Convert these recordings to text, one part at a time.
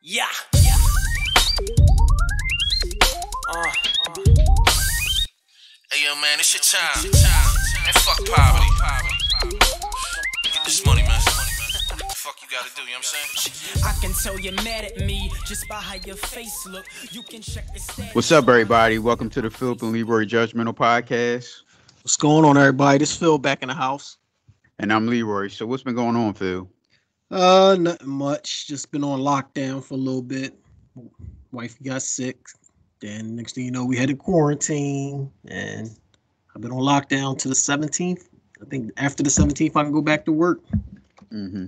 Yeah. Hey yo, man, it's your time. Man, fuck poverty. Get this money, man. What the fuck you gotta do, you know what I'm saying? I can tell you're mad at me just by how your face look. You can check the stats. What's up, everybody? Welcome to the Philip and Leroy Judgmental Podcast. What's going on, everybody? This Phil back in the house. And I'm Leroy. So what's been going on, Phil? Nothing much. Just been on lockdown for a little bit. Wife got sick. Then next thing you know, we had a quarantine, and I've been on lockdown to the 17th. I think after the 17th, I can go back to work. Mm-hmm.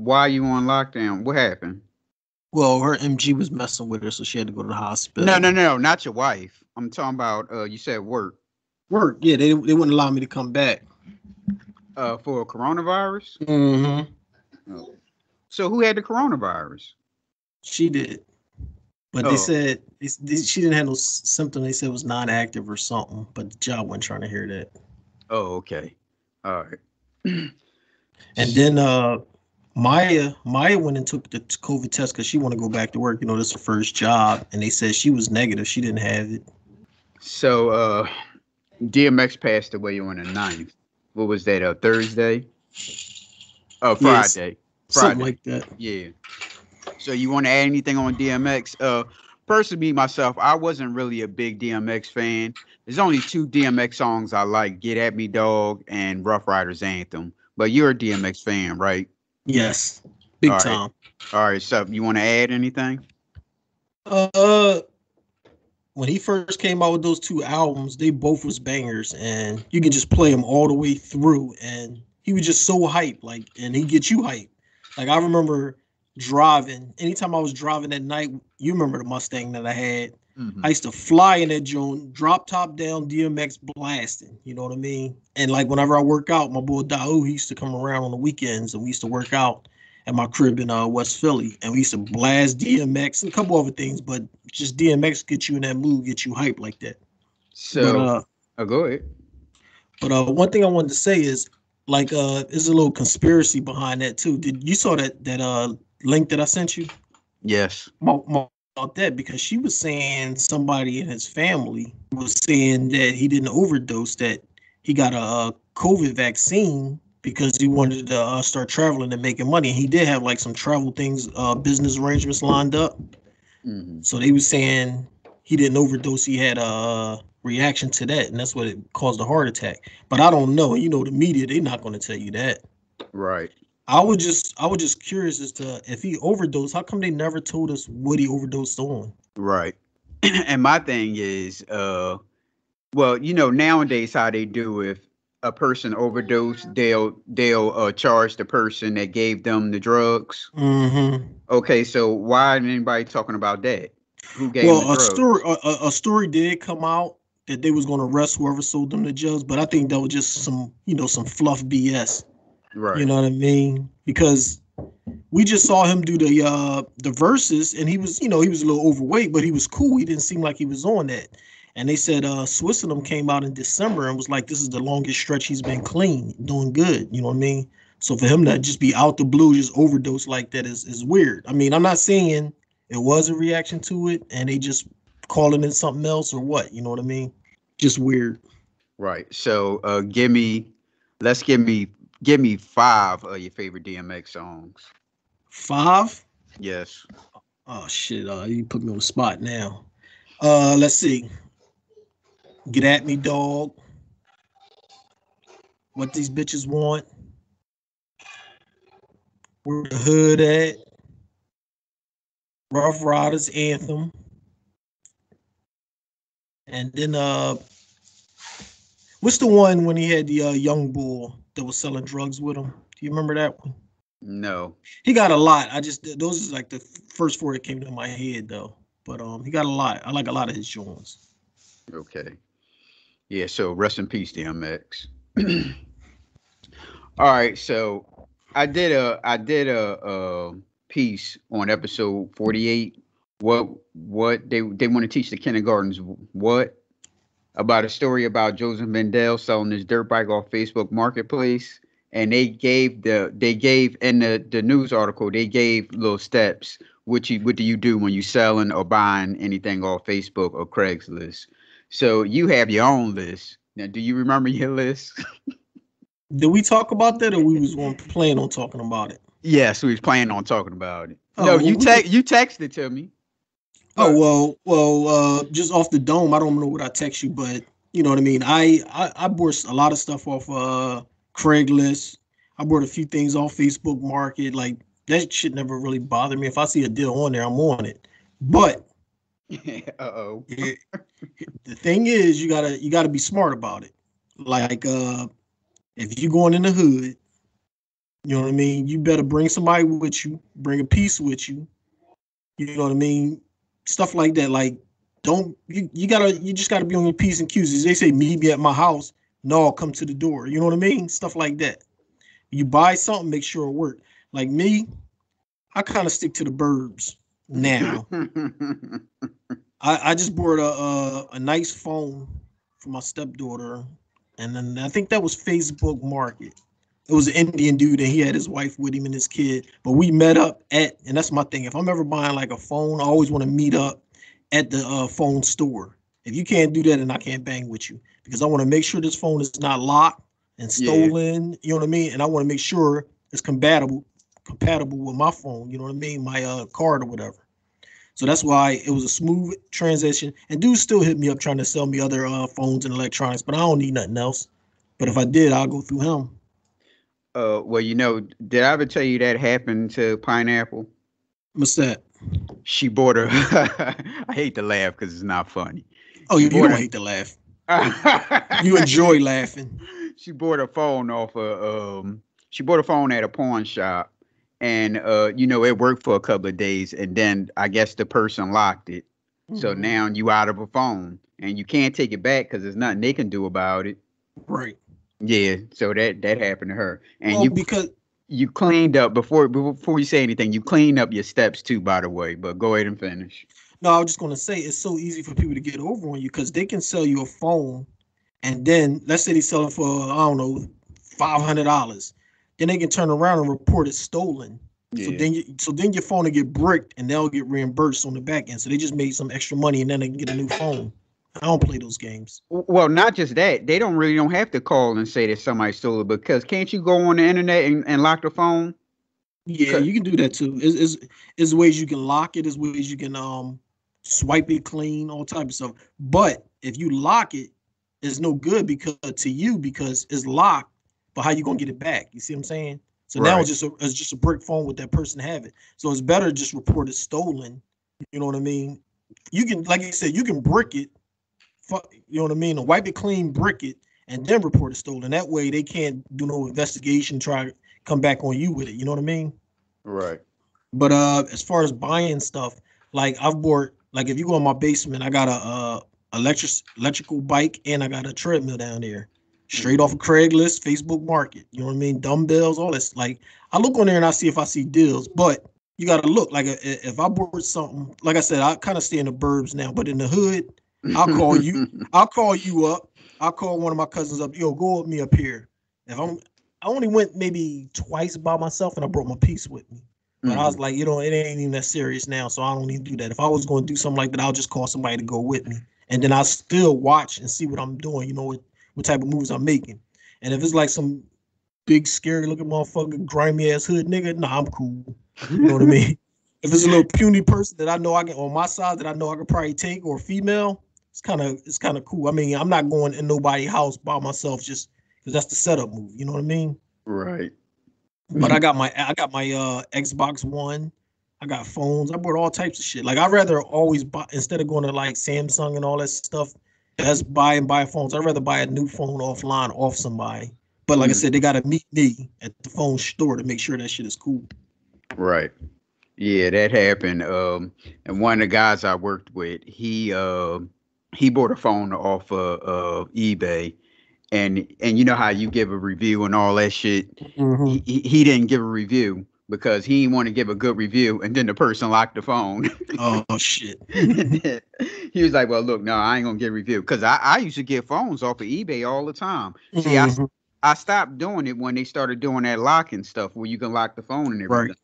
Why are you on lockdown? What happened? Well, her MG was messing with her, so she had to go to the hospital. No, not your wife. I'm talking about, you said work. Work, yeah, they wouldn't allow me to come back. For coronavirus? Mm-hmm. Oh. So who had the coronavirus? She did. But they said she didn't have no symptom. They said it was non-active or something, but the job wasn't trying to hear that. Oh, okay. All right. And then Maya went and took the COVID test because she wanted to go back to work. You know, this is her first job. And they said she was negative. She didn't have it. So DMX passed away on the 9th. What was that, Thursday? Oh, Friday. Yes, something like that. Yeah. So you want to add anything on DMX? Personally, myself, I wasn't really a big DMX fan. There's only two DMX songs I like, Get At Me Dog and Rough Riders Anthem. But you're a DMX fan, right? Yes. Big All time. Right. All right, so you want to add anything? When he first came out with those two albums, they both was bangers, and you can just play them all the way through. And he was just so hyped, and he get you hyped. Like, I remember driving. Anytime I was driving at night, you remember the Mustang that I had. Mm-hmm. I used to fly in that joint, drop top down, DMX blasting. You know what I mean? And like whenever I work out, my boy Daoud, he used to come around on the weekends, and we used to work out at my crib in West Philly, and we used to blast DMX and a couple other things, but just DMX get you in that mood, get you hyped like that. So, go ahead. But one thing I wanted to say is, like, there's a little conspiracy behind that too. Did you saw that link that I sent you? Yes. About that, because she was saying somebody in his family was saying that he didn't overdose, that he got a COVID vaccine because he wanted to start traveling and making money. And he did have like some travel things, business arrangements lined up. Mm-hmm. So they were saying he didn't overdose. He had a reaction to that, and that's what it caused a heart attack. But I don't know. You know, the media, they're not going to tell you that. Right. I was just curious as to if he overdosed. How come they never told us what he overdosed on? Right. And my thing is, well, you know, nowadays how they do, if a person overdose, they'll charge the person that gave them the drugs. Mm-hmm. Okay, so why isn't anybody talking about that? Who gave them the drugs? A story did come out that they was going to arrest whoever sold them the drugs, but I think that was just some fluff BS. Right. You know what I mean? Because we just saw him do the verses, and he was a little overweight, but he was cool. He didn't seem like he was on that. And they said Swiss and them came out in December and was like, this is the longest stretch he's been clean, doing good. You know what I mean? So for him to just be out the blue, just overdose like that is weird. I mean, I'm not saying it was a reaction to it and they just calling it something else or what. You know what I mean? Just weird. Right. So give me 5 of your favorite DMX songs. 5? Yes. Oh shit! You put me on the spot now. Let's see. Get At Me Dog. What These Bitches Want. Where the Hood At. Rough Riders Anthem. And then what's the one when he had the young bull that was selling drugs with him? Do you remember that one? No. He got a lot. Those is like the first 4 that came to my head though. But he got a lot. I like a lot of his joints. Okay. Yeah, so rest in peace, DMX. All right, so I did a piece on episode 48. What they want to teach the kindergartens what about a story about Joseph Mendel selling his dirt bike off Facebook Marketplace. And they gave in the news article, they gave little steps what do you do when you selling or buying anything off Facebook or Craigslist? So you have your own list. Now, do you remember your list? Did we talk about that, or we was going to plan on talking about it? Yes, we was planning on talking about it. Oh, No, well, you texted it to me. Just off the dome, I don't know what I text you, but you know what I mean. I bought a lot of stuff off Craigslist. I bought a few things off Facebook Market. Like that shit never really bothered me. If I see a deal on there, I'm on it. But Uh-oh. the thing is, you gotta be smart about it. Like if you're going in the hood, you know what I mean. You better bring somebody with you. Bring a piece with you. You know what I mean. Stuff like that. Like you just gotta be on your P's and Q's. As they say, meet me at my house. No, I'll come to the door. You know what I mean? Stuff like that. You buy something, make sure it works. Like me, I kind of stick to the burbs now. I just bought a nice phone for my stepdaughter, and then I think that was Facebook Market. It was an Indian dude, and he had his wife with him and his kid. But we met up and that's my thing. If I'm ever buying like a phone, I always want to meet up at the phone store. If you can't do that, then I can't bang with you because I want to make sure this phone is not locked and stolen. Yeah. You know what I mean? And I want to make sure it's compatible with my phone. You know what I mean? My card or whatever. So that's why it was a smooth transition. And dudes still hit me up trying to sell me other phones and electronics, but I don't need nothing else. But if I did, I'll go through him. Well, did I ever tell you that happened to Pineapple? What's that? She bought her. I hate to laugh because it's not funny. Oh, you don't hate to laugh. You enjoy laughing. She bought a phone off she bought a phone at a pawn shop, and it worked for a couple of days, and then I guess the person locked it. Mm-hmm. So now you out of a phone, and you can't take it back because there's nothing they can do about it. Right. Yeah. So that happened to her, and you cleaned up before you say anything. You cleaned up your steps too, by the way. But go ahead and finish. No, I was just gonna say it's so easy for people to get over on you because they can sell you a phone, and then let's say they sell it for $500. Then they can turn around and report it stolen. Yeah. So then your phone will get bricked and they'll get reimbursed on the back end. So they just made some extra money and then they can get a new phone. I don't play those games. Well, not just that. They don't have to call and say that somebody stole it because can't you go on the internet and lock the phone? Yeah, you can do that too. There's ways you can lock it. There's ways you can swipe it clean, all type of stuff. But if you lock it, it's no good because it's locked. But how you gonna get it back? You see what I'm saying? So right. Now it's just a brick phone with that person have it. So it's better just report it stolen. You know what I mean? You can, like you said, you can brick it. You know what I mean? And wipe it clean, brick it, and then report it stolen. That way they can't do no investigation, try to come back on you with it. You know what I mean? Right. But as far as buying stuff, like I've bought, like if you go in my basement, I got a electrical bike and I got a treadmill down there. Straight off of Craigslist, Facebook Market. You know what I mean? Dumbbells, all this. Like I look on there and I see if I see deals, but you got to look. Like if I bought something, like I said, I kind of stay in the burbs now, but in the hood, I'll call you. I'll call you up. I'll call one of my cousins up. Yo, go with me up here. I only went maybe twice by myself and I brought my piece with me. But I was like, it ain't even that serious now, so I don't even do that. If I was going to do something like that, I'll just call somebody to go with me. And then I'll still watch and see what I'm doing, what type of moves I'm making. And if it's like some big, scary looking motherfucker, grimy ass hood nigga, nah, I'm cool. You know what I mean? If it's a little puny person that I know I can on my side that I know I could probably take, or female, it's kind of cool. I mean, I'm not going in nobody's house by myself just because that's the setup move. You know what I mean? Right. But I got my Xbox One. I got phones. I bought all types of shit. Like I'd rather always buy, instead of going to like Samsung and all that stuff, Best Buy and buy phones. I'd rather buy a new phone offline off somebody. But like I said, they gotta meet me at the phone store to make sure that shit is cool. Right. Yeah, that happened. And one of the guys I worked with, he bought a phone off of eBay, and you know how you give a review and all that shit. Mm-hmm. He didn't give a review because he didn't want to give a good review, and then the person locked the phone. Oh shit. He was like, well, look, no, I ain't gonna get a review because I used to get phones off of eBay all the time. See, I stopped doing it when they started doing that locking stuff where you can lock the phone and everything. Right.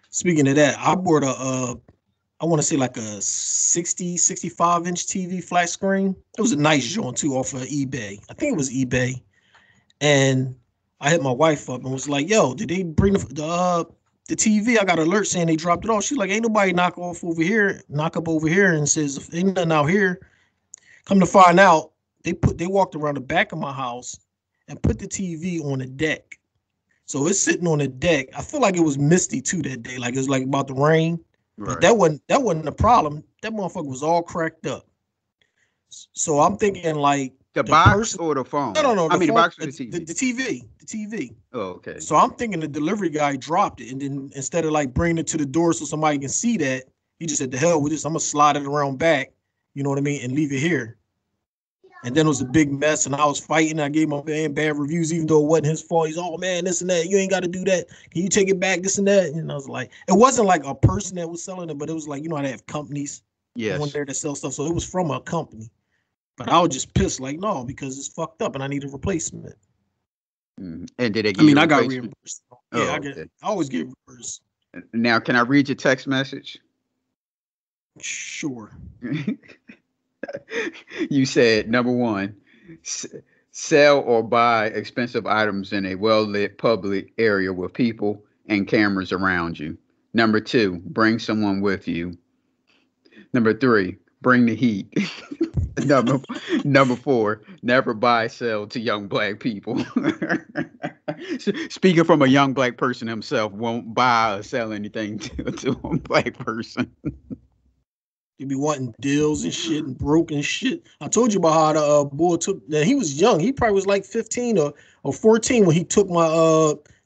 Speaking of that, I bought I want to say like a 65-inch TV flat screen. It was a nice joint too off of eBay. I think it was eBay. And I hit my wife up and was like, yo, did they bring the TV? I got an alert saying they dropped it off. She's like, ain't nobody knock up over here and says, ain't nothing out here. Come to find out, they walked around the back of my house and put the TV on the deck. So it's sitting on the deck. I feel like it was misty too that day. Like it was like about to rain. Right. But that wasn't the problem. That motherfucker was all cracked up. So I'm thinking like the box or the phone? No. The box or the TV? The TV. Oh, okay. So I'm thinking the delivery guy dropped it, and then instead of like bringing it to the door so somebody can see that, he just said, "The hell with this! I'm gonna slide it around back." You know what I mean, and leave it here. And then it was a big mess, and I was fighting. I gave my man bad reviews, even though it wasn't his fault. He's, oh man, this and that. You ain't got to do that. Can you take it back? This and that. And I was like, it wasn't like a person that was selling it, but it was like, you know how they have companies. Yes. One there to sell stuff. So it was from a company. But I was just pissed, like, no, because it's fucked up and I need a replacement. And did they give I got reimbursed. Yeah, I always get reimbursed. Now, can I read your text message? Sure. You said, number one, sell or buy expensive items in a well-lit public area with people and cameras around you. Number two, bring someone with you. Number three, bring the heat. Number four, never buy, sell to young black people. Speaking from a young black person himself, won't buy or sell anything to a black person. You be wanting deals and shit and broken shit. I told you about how the boy took that. He was young. He probably was like 15 or 14 when he took my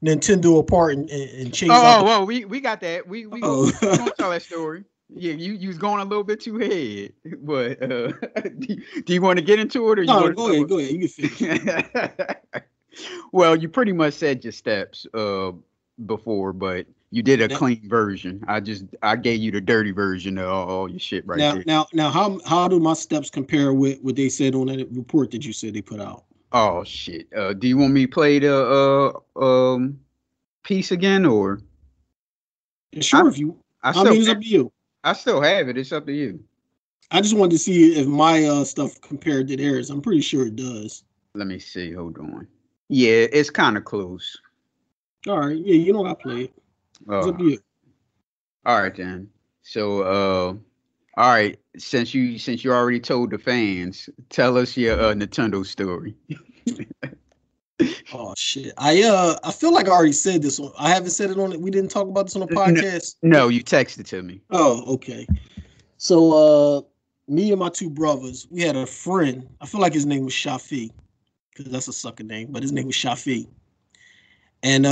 Nintendo apart and changed. Well, we got that. We gonna tell that story. Yeah, you was going a little bit too ahead, but do you want to get into it or no? Go ahead. You can finish. Well, you pretty much said your steps before, but you did a clean version. I gave you the dirty version of all your shit there. Now, how do my steps compare with what they said on that report that you said they put out? Oh shit! Do you want me to play the piece again or? Sure, if you. It's up to you. I still have it. It's up to you. I just wanted to see if my stuff compared to theirs. I'm pretty sure it does. Let me see. Hold on. Yeah, it's kind of close. All right. Yeah, you know I play it. It's up to you. All right then. So, all right. Since you already told the fans, tell us your Nintendo story. Oh shit! I feel like I already said this one. I haven't said it on it. We didn't talk about this on the podcast. No, you texted to me. Oh, okay. So me and my two brothers, we had a friend. I feel like his name was Shafi, because that's a sucker name, but his name was Shafi. And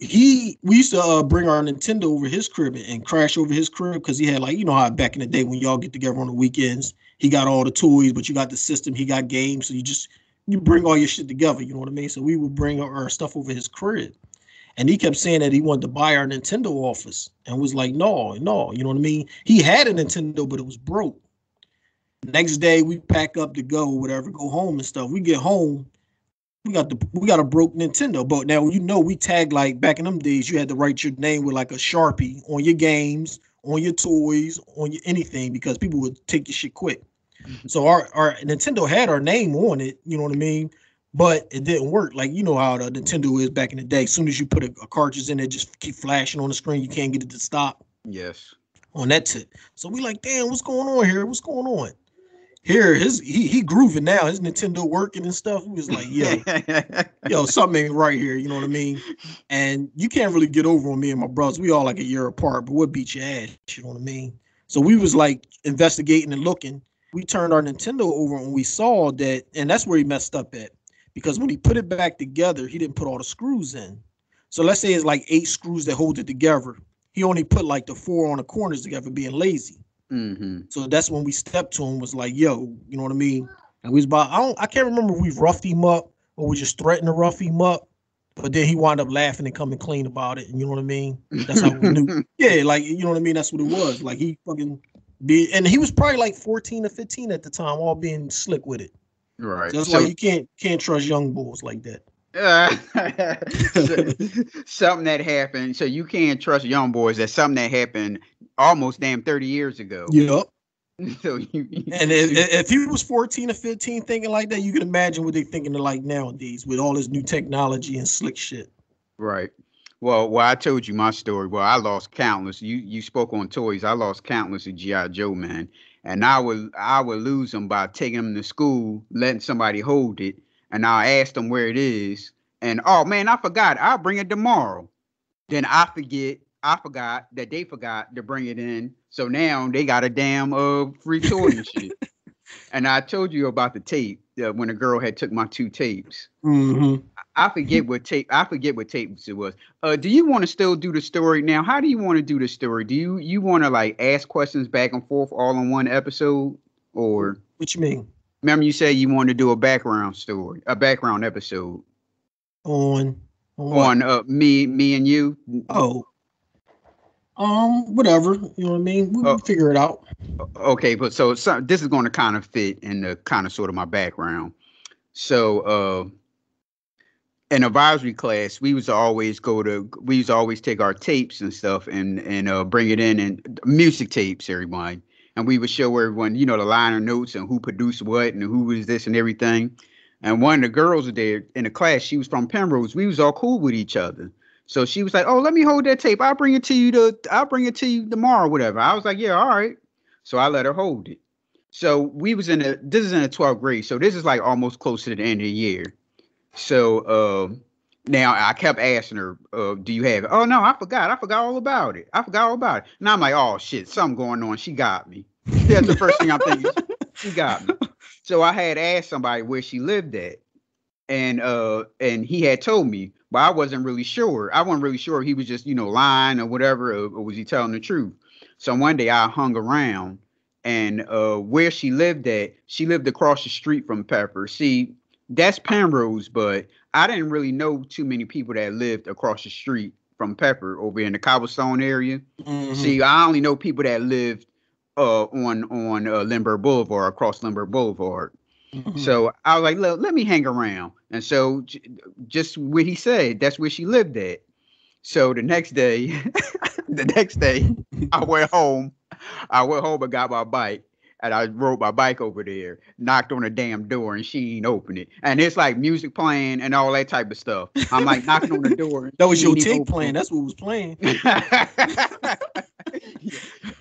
we used to bring our Nintendo over his crib and crash over his crib because he had, like, you know how back in the day when y'all get together on the weekends, he got all the toys, but you got the system, he got games, so you bring all your shit together, you know what I mean? So we would bring our stuff over his crib. And he kept saying that he wanted to buy our Nintendo office and was like, no, you know what I mean? He had a Nintendo, but it was broke. Next day we pack up to go, whatever, go home and stuff. We get home, we got a broke Nintendo. But now, you know, we tagged, like back in them days, you had to write your name with like a Sharpie on your games, on your toys, on your anything, because people would take your shit quick. So our Nintendo had our name on it, you know what I mean? But it didn't work. Like, you know how the Nintendo is back in the day. As soon as you put a cartridge in it, just keep flashing on the screen. You can't get it to stop. Yes. On that tip. So we like, damn, what's going on here? What's going on? Here, he grooving now. His Nintendo working and stuff. He was like, yo, something ain't right here. You know what I mean? And you can't really get over on me and my brothers. We all like a year apart, but we'll beat your ass. You know what I mean? So we was like investigating and looking. We turned our Nintendo over and we saw that, and that's where he messed up at. Because when he put it back together, he didn't put all the screws in. So let's say it's like 8 screws that hold it together. He only put like the 4 on the corners together, being lazy. Mm-hmm. So that's when we stepped to him, was like, yo, you know what I mean? And we was about, I can't remember if we roughed him up or we just threatened to rough him up. But then he wound up laughing and coming clean about it. And you know what I mean? That's how we knew. Yeah, like, you know what I mean? That's what it was. Like, he fucking and he was probably like 14 or 15 at the time, all being slick with it. Right. So that's why you can't trust young bulls like that. Something that happened. So you can't trust young boys. That's something that happened almost damn 30 years ago. Yep. So And if he was 14 or 15 thinking like that, you can imagine what they're thinking of like nowadays with all this new technology and slick shit. Right. Well, I told you my story. Well, I lost countless. You spoke on toys. I lost countless of G.I. Joe, man. And I would lose them by taking them to school, letting somebody hold it, and I'll ask them where it is. And oh man, I forgot. I'll bring it tomorrow. Then I forgot that they forgot to bring it in. So now they got a damn free toy and shit. And I told you about the tape when a girl had took my 2 tapes. Mm-hmm. I forget what tapes it was. Do you want to still do the story now? How do you want to do the story? Do you want to like ask questions back and forth all in one episode, or What you mean? remember you said you wanted to do a background story, a background episode On me and you? Oh. Whatever. You know what I mean? We'll figure it out. Okay, but so this is going to kind of fit in the kind of sort of my background. So in advisory class, we used to always take our tapes and stuff and bring it in, and music tapes, everybody. And we would show everyone, the liner notes and who produced what and who was this and everything. And one of the girls there in the class, she was from Penrose. We was all cool with each other. So she was like, "Oh, let me hold that tape. I'll bring it to you tomorrow, whatever." I was like, "Yeah, all right." So I let her hold it. So this is in the 12th grade. So this is like almost close to the end of the year. So now I kept asking her, "Do you have it?" "Oh no, I forgot. I forgot all about it. And I'm like, "Oh shit, something going on. She got me." That's the first thing I'm thinking. She got me. So I had asked somebody where she lived at, and he had told me, but I wasn't really sure. I wasn't really sure if he was just lying or whatever, or was he telling the truth. So one day I hung around, and where she lived at, she lived across the street from Pepper. See, that's Penrose, but I didn't really know too many people that lived across the street from Pepper over in the Cobblestone area. Mm-hmm. See, I only know people that lived on Lindbergh Boulevard, across Lindbergh Boulevard. Mm-hmm. So I was like, let me hang around. And so just what he said, that's where she lived at. So the next day, I went home and got my bike. And I rode my bike over there, knocked on the damn door, and she ain't open it. And it's like music playing and all that type of stuff. I'm like knocking on the door. That was your tape playing. That's what was playing.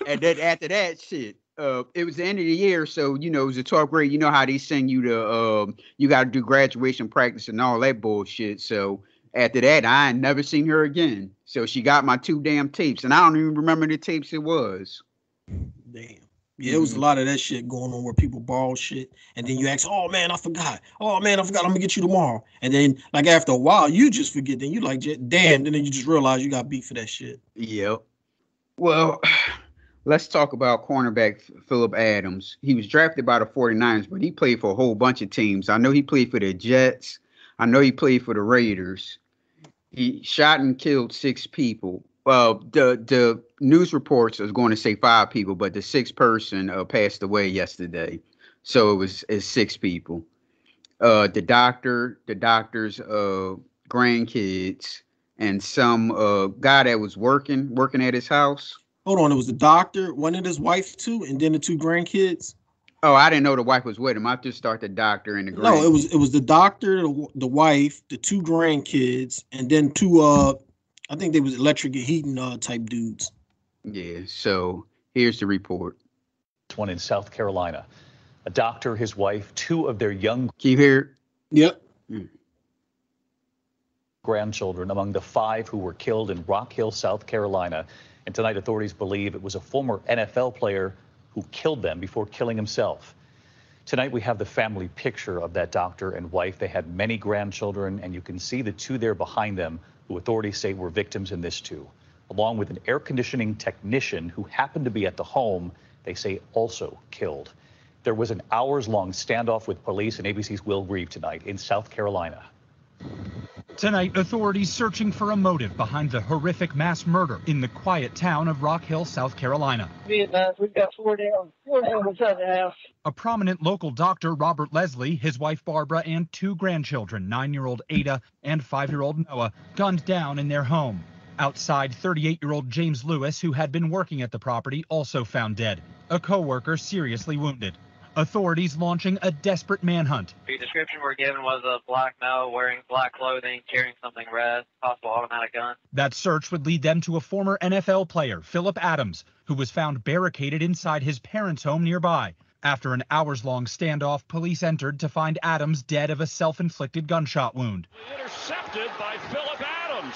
And then after that shit, it was the end of the year. So, it was the 12th grade. You know how they send you to, you got to do graduation practice and all that bullshit. So after that, I ain't never seen her again. So she got my 2 damn tapes. And I don't even remember the tapes it was. Damn. Yeah, it was a lot of that shit going on where people borrow shit, and then you ask, "Oh man, I forgot. I'm gonna get you tomorrow." And then, like after a while, you just forget. Then you like, "Damn!" And then you just realize you got beat for that shit. Yep. Well, let's talk about cornerback Phillip Adams. He was drafted by the 49ers, but he played for a whole bunch of teams. I know he played for the Jets. I know he played for the Raiders. He shot and killed 6 people. Well, the news reports is going to say 5 people, but the 6th person passed away yesterday, so it's 6 people. The doctor's grandkids, and some guy that was working at his house. Hold on, it was the doctor, one of his wife too, and then the 2 grandkids. Oh, I didn't know the wife was with him. I just started the doctor and the grandkids. No, it was the doctor, the wife, the 2 grandkids, and then 2 I think they was electric and heating type dudes. Yeah, so here's the report. One in South Carolina. A doctor, his wife, 2 of their young... Can you hear? Yep. Grandchildren among the 5 who were killed in Rock Hill, South Carolina. And tonight, authorities believe it was a former NFL player who killed them before killing himself. Tonight, we have the family picture of that doctor and wife. They had many grandchildren, and you can see the 2 there behind them, who authorities say were victims in this too, along with an air conditioning technician who happened to be at the home, they say also killed. There was an hours-long standoff with police and ABC's Will Grieve tonight in South Carolina. Tonight, authorities searching for a motive behind the horrific mass murder in the quiet town of Rock Hill, South Carolina. We've got 4 down inside the house. A prominent local doctor, Robert Leslie, his wife Barbara, and 2 grandchildren, 9-year-old Ada and 5-year-old Noah, gunned down in their home. Outside, 38-year-old James Lewis, who had been working at the property, also found dead. A co-worker seriously wounded. Authorities launching a desperate manhunt. The description we're given was a black male wearing black clothing, carrying something red, possible automatic gun. That search would lead them to a former NFL player, Philip Adams, who was found barricaded inside his parents' home nearby. After an hours-long standoff, police entered to find Adams dead of a self-inflicted gunshot wound. Intercepted by Philip Adams.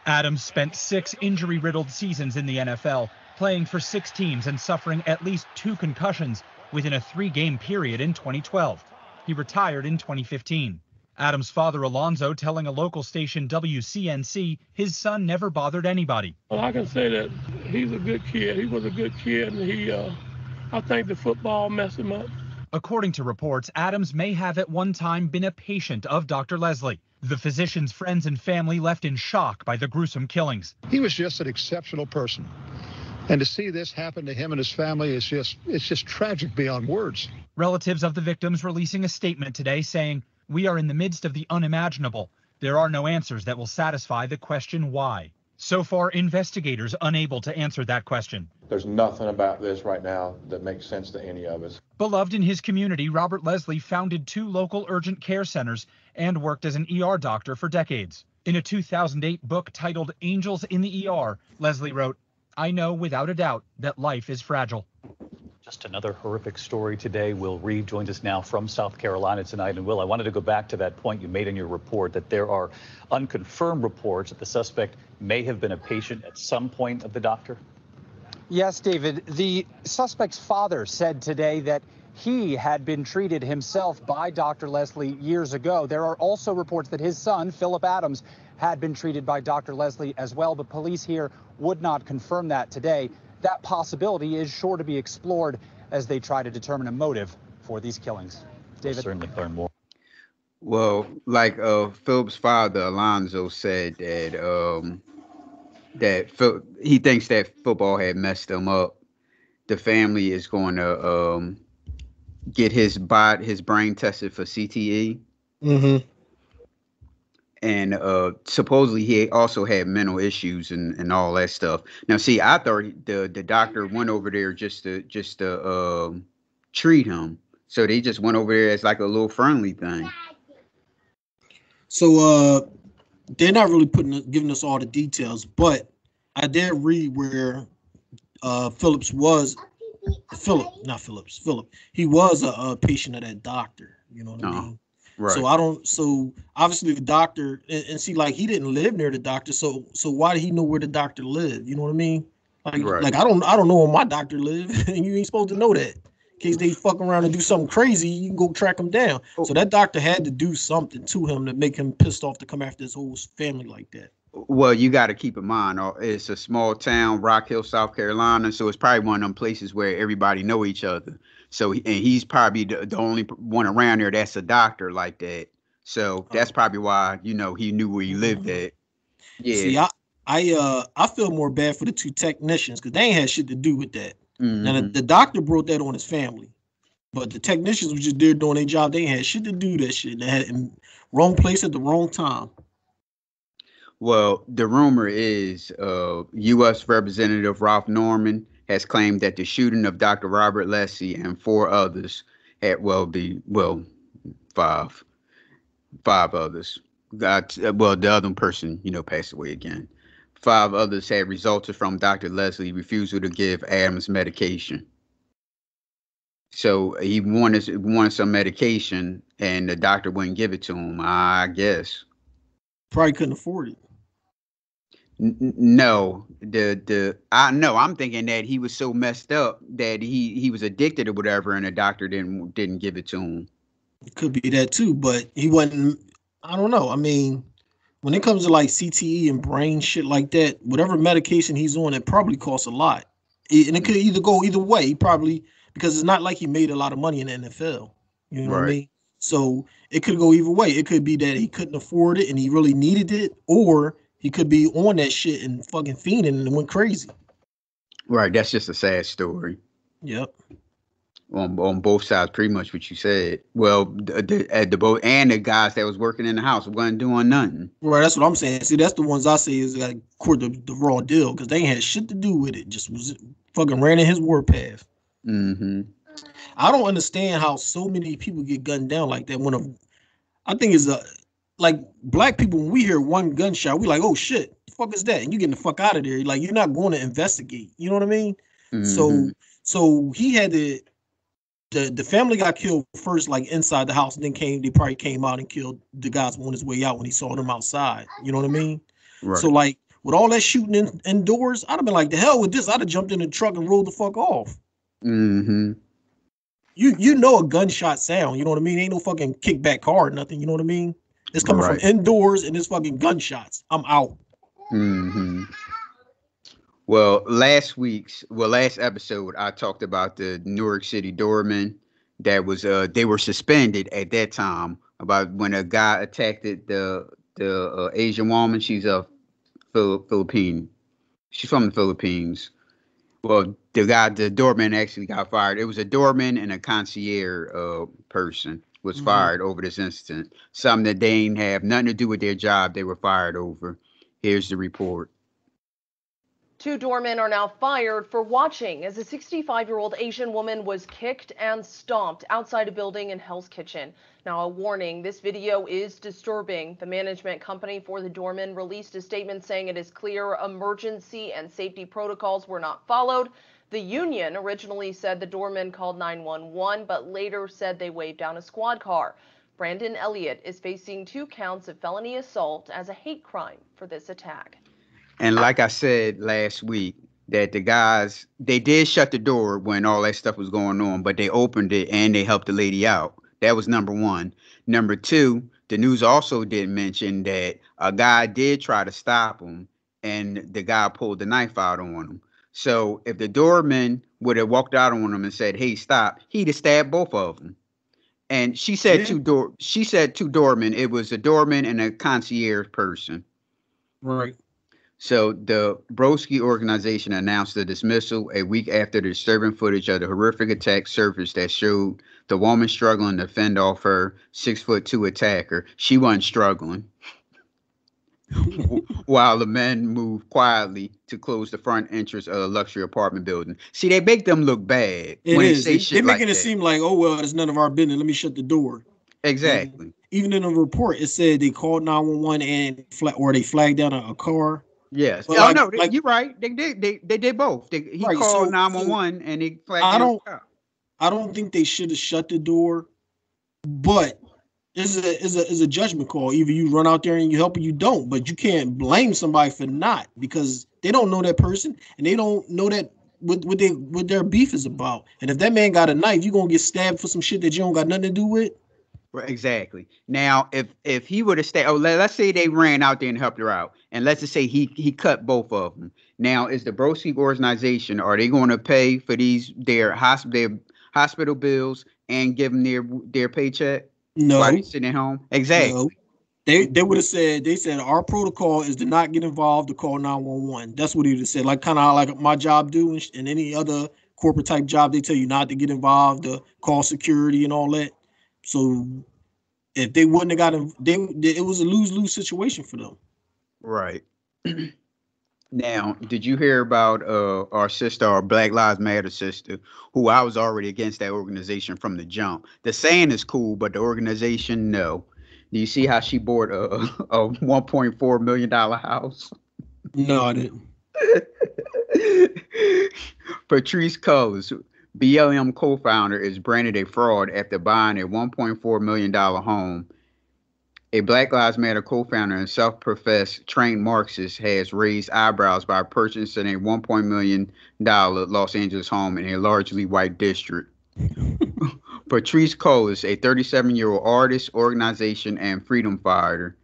Adams spent 6 injury-riddled seasons in the NFL, playing for 6 teams and suffering at least 2 concussions within a 3-game period in 2012. He retired in 2015. Adams' father, Alonzo, telling a local station WCNC his son never bothered anybody. Well, I can say that he's a good kid. He was a good kid, and I think the football messed him up. According to reports, Adams may have at one time been a patient of Dr. Leslie. The physician's friends and family left in shock by the gruesome killings. He was just an exceptional person. And to see this happen to him and his family is just tragic beyond words. Relatives of the victims releasing a statement today saying, "We are in the midst of the unimaginable. There are no answers that will satisfy the question why." So far, investigators unable to answer that question. There's nothing about this right now that makes sense to any of us. Beloved in his community, Robert Leslie founded 2 local urgent care centers and worked as an ER doctor for decades. In a 2008 book titled Angels in the ER, Leslie wrote, "I know without a doubt that life is fragile." Just another horrific story today. Will Reeve joins us now from South Carolina tonight. And Will, I wanted to go back to that point you made in your report that there are unconfirmed reports that the suspect may have been a patient at some point of the doctor. Yes, David. The suspect's father said today that he had been treated himself by Dr. Leslie years ago. There are also reports that his son, Philip Adams, had been treated by Dr. Leslie as well, but police here would not confirm that today. That possibility is sure to be explored as they try to determine a motive for these killings. David? We'll certainly learn more. Well, like Philip's father, Alonzo, said that he thinks that football had messed him up. The family is going to get his brain tested for CTE. Mm-hmm. And supposedly he also had mental issues and all that stuff. Now, see, I thought the doctor went over there just to treat him. So they just went over there as like a little friendly thing. So they're not really giving us all the details, but I did read where Philip. He was a patient of that doctor. You know what I mean? Right. So obviously the doctor and see, like, he didn't live near the doctor. So why did he know where the doctor lived? You know what I mean? Like I don't know where my doctor lived, and you ain't supposed to know that. In case they fuck around and do something crazy, you can go track him down. So that doctor had to do something to him to make him pissed off to come after his whole family like that. Well, you got to keep in mind, it's a small town, Rock Hill, South Carolina. So it's probably one of them places where everybody know each other. So he's probably the only one around there that's a doctor like that. So that's probably why, he knew where he lived at. Yeah. See, I feel more bad for the 2 technicians because they ain't had shit to do with that. Mm-hmm. Now the doctor brought that on his family, but the technicians were just there doing their job. They ain't had shit to do with that shit. They had it in wrong place at the wrong time. Well, the rumor is U.S. Representative Ralph Norman has claimed that the shooting of Dr. Robert Leslie and 4 others five others. The other person, passed away again. 5 others had resulted from Dr. Leslie's refusal to give Adams medication. So he wanted some medication, and the doctor wouldn't give it to him, I guess. Probably couldn't afford it. No, I'm thinking that he was so messed up that he was addicted or whatever, and the doctor didn't give it to him. It could be that too, but he wasn't. I don't know. I mean, when it comes to like CTE and brain shit like that, whatever medication he's on, it probably costs a lot, and it could either go either way. He probably, because it's not like he made a lot of money in the NFL. You know what I mean? So it could go either way. It could be that he couldn't afford it and he really needed it, or he could be on that shit and fucking fiending and went crazy. Right. That's just a sad story. Yep. on both sides, pretty much what you said. Well, the both and the guys that was working in the house wasn't doing nothing. Right, that's what I'm saying. See, that's the ones I say is like court the raw deal because they ain't had shit to do with it. Just was fucking ran in his warpath. Mm-hmm. I don't understand how so many people get gunned down like that. I think it's like black people, when we hear one gunshot, we like, oh shit, the fuck is that? And you getting the fuck out of there. Like, you're not going to investigate. You know what I mean? Mm-hmm. So he had to. The family got killed first, like inside the house, and then they probably came out and killed the guys on his way out when he saw them outside. You know what I mean? Right. So like with all that shooting indoors, I'd have been like, the hell with this. I'd have jumped in the truck and rolled the fuck off. Mm-hmm. You know a gunshot sound, you know what I mean? Ain't no fucking kickback car or nothing, you know what I mean? It's coming from indoors and it's fucking gunshots. I'm out. Mm-hmm. Well, last episode, I talked about the New York City doorman that was they were suspended at that time about when a guy attacked the Asian woman. She's a Philippine. She's from the Philippines. Well, the doorman actually got fired. It was a doorman and a concierge person was fired over this incident. Something that they ain't have nothing to do with their job. They were fired over. Here's the report. 2 doormen are now fired for watching as a 65-year-old Asian woman was kicked and stomped outside a building in Hell's Kitchen. Now, a warning, this video is disturbing. The management company for the doorman released a statement saying it is clear emergency and safety protocols were not followed. The union originally said the doorman called 911, but later said they waved down a squad car. Brandon Elliott is facing 2 counts of felony assault as a hate crime for this attack. And like I said last week, that the guys, they did shut the door when all that stuff was going on, but they opened it and they helped the lady out. That was number 1. Number 2, the news also did mention that a guy did try to stop him and the guy pulled the knife out on him. So if the doorman would have walked out on him and said, hey, stop, he'd have stabbed both of them. And she said two doormen. It was a doorman and a concierge person. Right. So the Broski organization announced the dismissal a week after the disturbing footage of the horrific attack surfaced that showed the woman struggling to fend off her 6'2" attacker. She wasn't struggling. While the men moved quietly to close the front entrance of a luxury apartment building. See, they make them look bad. They're making it seem like, oh, well, it's none of our business. Let me shut the door. Exactly. And even in the report, it said they called 911 and they flagged down a car. Yes. But you're right. They did both. He called 911 and he flagged down a car. I don't think they should have shut the door, but it's a judgment call. Either you run out there and you help or you don't, but you can't blame somebody for not, because they don't know that person and they don't know that what their beef is about. And if that man got a knife, you're gonna get stabbed for some shit that you don't got nothing to do with. Right, exactly. Now, if he would have stayed, let's say they ran out there and helped her out, and let's just say he cut both of them. Now, is the Broski organization, are they going to pay for their hospital bills and give them their paycheck? No. While he's sitting at home? Exactly. No. They would have said, our protocol is to not get involved, to call 911. That's what he would have said. Like kind of like my job do and any other corporate type job, they tell you not to get involved, to call security and all that. So if they wouldn't have gotten, it was a lose-lose situation for them. Right. Now, did you hear about our Black Lives Matter sister, who I was already against that organization from the jump? The saying is cool, but the organization, no. Do you see how she bought a $1.4 million house? No, I didn't. Patrice Cullis, BLM co-founder, is branded a fraud after buying a $1.4 million home. A Black Lives Matter co-founder and self-professed trained Marxist has raised eyebrows by purchasing a $1 million Los Angeles home in a largely white district. Patrice Cullis, a 37-year-old artist, organization, and freedom fighter.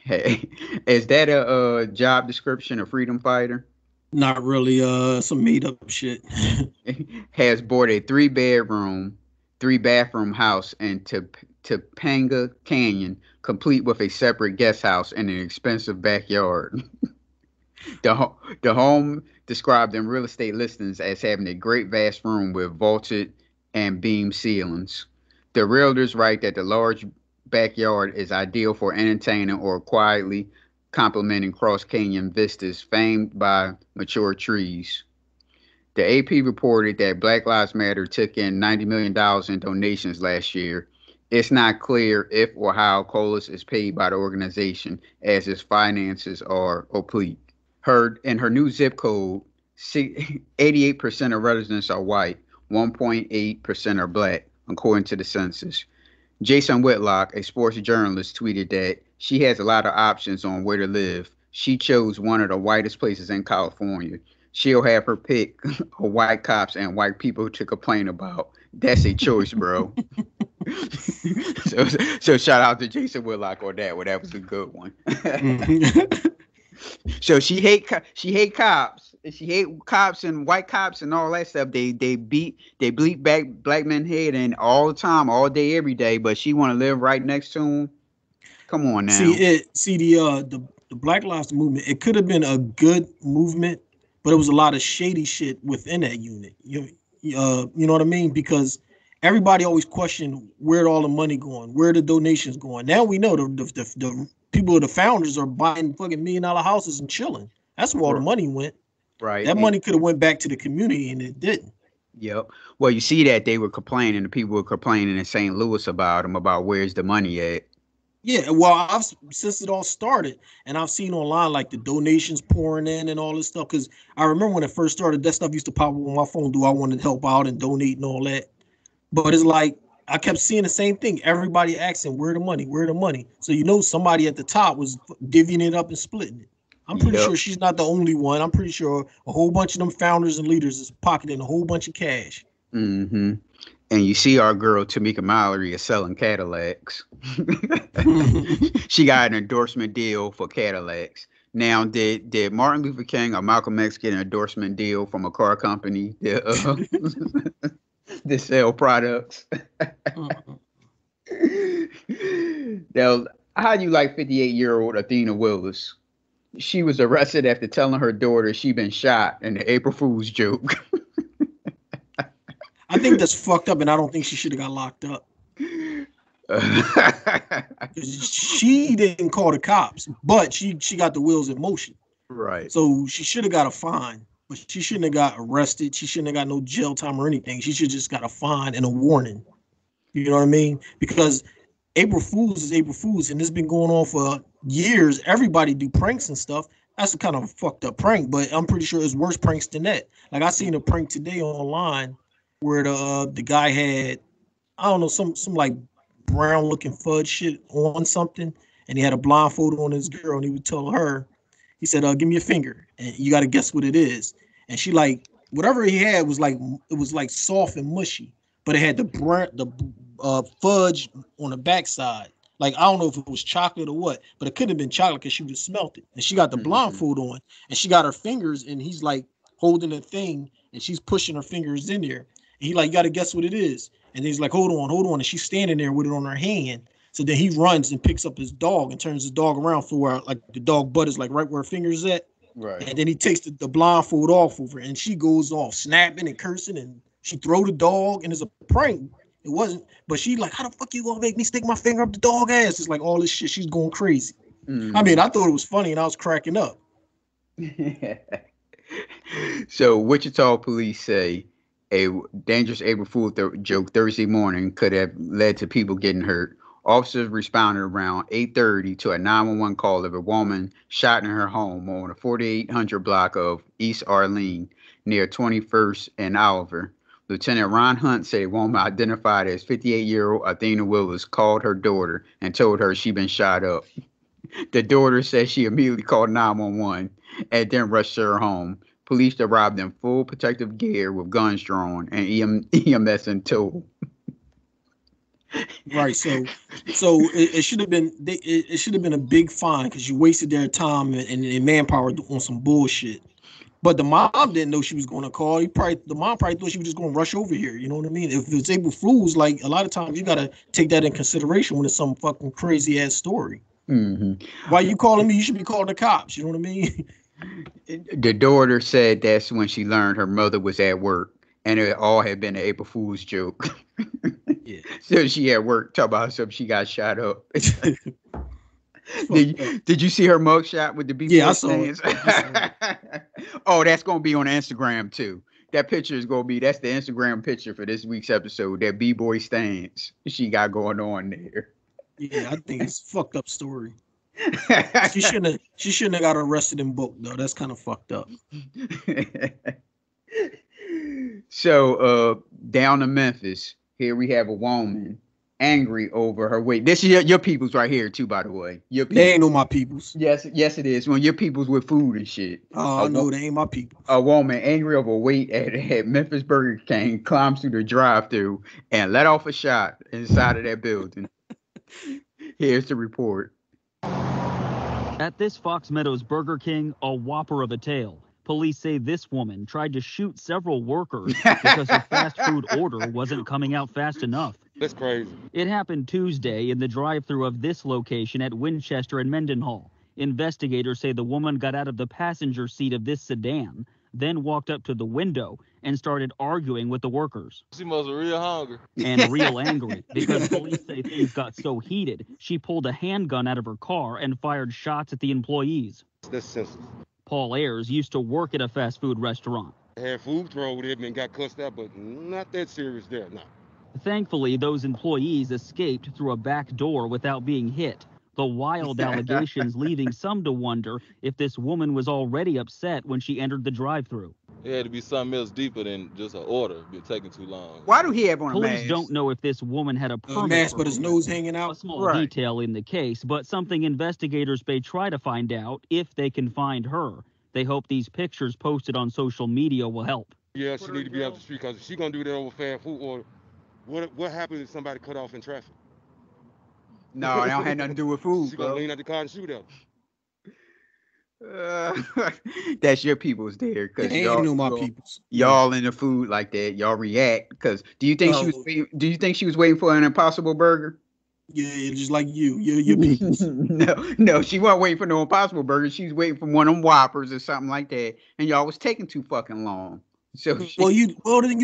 Hey, is that a job description, a freedom fighter? Not really. Some made-up shit. Has bought a 3-bedroom, 3-bathroom house in Topanga Canyon, complete with a separate guest house and an expensive backyard. The home, described in real estate listings as having a great vast room with vaulted and beam ceilings. The realtors write that the large backyard is ideal for entertaining or quietly complementing Cross Canyon vistas famed by mature trees. The AP reported that Black Lives Matter took in $90 million in donations last year. It's not clear if or how Willis is paid by the organization, as its finances are opaque. In her new zip code, 88% of residents are white, 1.8% are black, according to the census. Jason Whitlock, a sports journalist, tweeted that she has a lot of options on where to live. She chose one of the whitest places in California. She'll have her pick of white cops and white people to complain about. That's a choice, bro. so shout out to Jason Whitlock on that one. That was a good one. So she hate cops. She hate cops and white cops and all that stuff. They bleep back black men head and all the time, all day, every day. But she want to live right next to him. Come on now. The Black Lives movement. It could have been a good movement, but it was a lot of shady shit within that unit. You know what I mean? Because everybody always questioned where all the money going, where the donations going. Now we know the people, the founders, are buying fucking $1 million houses and chilling. That's where all the money went. Right. That money could have went back to the community, and it didn't. Yep. Well, you see that they were complaining. The people were complaining in St. Louis about them, about where's the money at. Yeah, well, since it all started, and I've seen online like the donations pouring in and all this stuff. Because I remember when it first started, that stuff used to pop up on my phone. Do I want to help out and donate and all that? But it's like I kept seeing the same thing. Everybody asking, where the money? Where the money? So somebody at the top was divvying it up and splitting it. I'm pretty sure she's not the only one. I'm pretty sure a whole bunch of them founders and leaders is pocketing a whole bunch of cash. Mm-hmm. And you see our girl Tamika Mallory is selling Cadillacs. She got an endorsement deal for Cadillacs. Now, did Martin Luther King or Malcolm X get an endorsement deal from a car company that sell products? Now, how do you like 58-year-old Athena Willis? She was arrested after telling her daughter she'd been shot in the April Fool's joke. I think that's fucked up, and I don't think she should have got locked up. She didn't call the cops, but she got the wheels in motion. Right. So she should have got a fine, but she shouldn't have got arrested. She shouldn't have got no jail time or anything. She should just got a fine and a warning. You know what I mean? Because April Fool's is April Fool's, and it's been going on for years. Everybody do pranks and stuff. That's a kind of a fucked up prank, but I'm pretty sure it's worse pranks than that. Like I seen a prank today online where the guy had, I don't know, some like brown looking fudge shit on something, and he had a blindfold on his girl, and he would tell her, he said, give me a finger, and you got to guess what it is. And she like, whatever he had was like, it was like soft and mushy, but it had the fudge on the backside. Like, I don't know if it was chocolate or what, but it couldn't have been chocolate because she would have smelt it. And she got the blindfold on, and she got her fingers, and he's like holding a thing, and she's pushing her fingers in there. And he like, you got to guess what it is. And he's like, hold on. And she's standing there with it on her hand. So then he runs and picks up his dog and turns his dog around for where like the dog butt is like right where her fingers at. Right. And then he takes the blindfold off of her, and she goes off snapping and cursing, and she throw the dog, and it's a prank. It wasn't, but she like, how the fuck you gonna make me stick my finger up the dog ass? It's like all this shit. She's going crazy. I mean, I thought it was funny, and I was cracking up. So Wichita police say a dangerous April Fool joke Thursday morning could have led to people getting hurt. Officers responded around 8:30 to a 911 call of a woman shot in her home on the 4800 block of East Arlene near 21st and Oliver. Lieutenant Ron Hunt said a woman identified as 58-year-old Athena Willis called her daughter and told her she'd been shot up. The daughter said she immediately called 911 and then rushed to her home. Police arrived in full protective gear with guns drawn and EMS in tow. Right, so it should have been it should have been a big fine because you wasted their time and manpower on some bullshit. But the mom didn't know she was going to call. The mom probably thought she was just going to rush over here. You know what I mean? If it's April Fool's, like a lot of times you got to take that in consideration when it's some fucking crazy ass story. Mm-hmm. Why you calling me? You should be calling the cops. You know what I mean? The daughter said that's when she learned her mother was at work and it all had been an April Fool's joke. Yeah. So she at work talking about herself. She got shot up. Did you see her mugshot with the B-boy Yeah, I saw stands? it. Oh, that's gonna be on Instagram too. That picture is gonna be that's the Instagram picture for this week's episode. That B-boy stance she got going on there. Yeah, I think it's a fucked up story. She shouldn't have got arrested and booked though. That's kind of fucked up. So down to Memphis, here we have a woman angry over her weight. This is your peoples right here too, by the way. They ain't no my peoples. Yes, it is. When your peoples with food and shit. Oh, no, they ain't my people. A woman angry over weight at Memphis Burger King climbs through the drive-thru and let off a shot inside of that building. Here's the report. At this Fox Meadows Burger King, a whopper of a tale. Police say this woman tried to shoot several workers because her fast food order wasn't coming out fast enough. That's crazy. It happened Tuesday in the drive-thru of this location at Winchester and Mendenhall. Investigators say the woman got out of the passenger seat of this sedan, then walked up to the window and started arguing with the workers. She must be real hungry. And real angry because police say things got so heated, she pulled a handgun out of her car and fired shots at the employees. That's senseless. Paul Ayers used to work at a fast food restaurant. I had food thrown with him and got cussed out, but not that serious there, no. Thankfully, those employees escaped through a back door without being hit. The wild allegations leaving some to wonder if this woman was already upset when she entered the drive-thru. It had to be something else deeper than just an order. Been taking too long. Why do he have on a mask? Police don't know if this woman had a permit. Mask, but his nose hanging out. A small detail in the case, but something investigators may try to find out if they can find her. They hope these pictures posted on social media will help. Yeah, she need to be off the street because if she's going to do that over fast food order, what happens if somebody cut off in traffic? No, it don't have nothing to do with food, She going to lean out the car and shoot at them. That's your people's there, because y'all know my peoples. Y'all in the food like that, y'all react. Because do you think she was waiting for an Impossible Burger? Yeah, just like you. Your peoples. No, she wasn't waiting for no Impossible Burger. She was waiting for one of them Whoppers or something like that, and y'all was taking too fucking long. So then you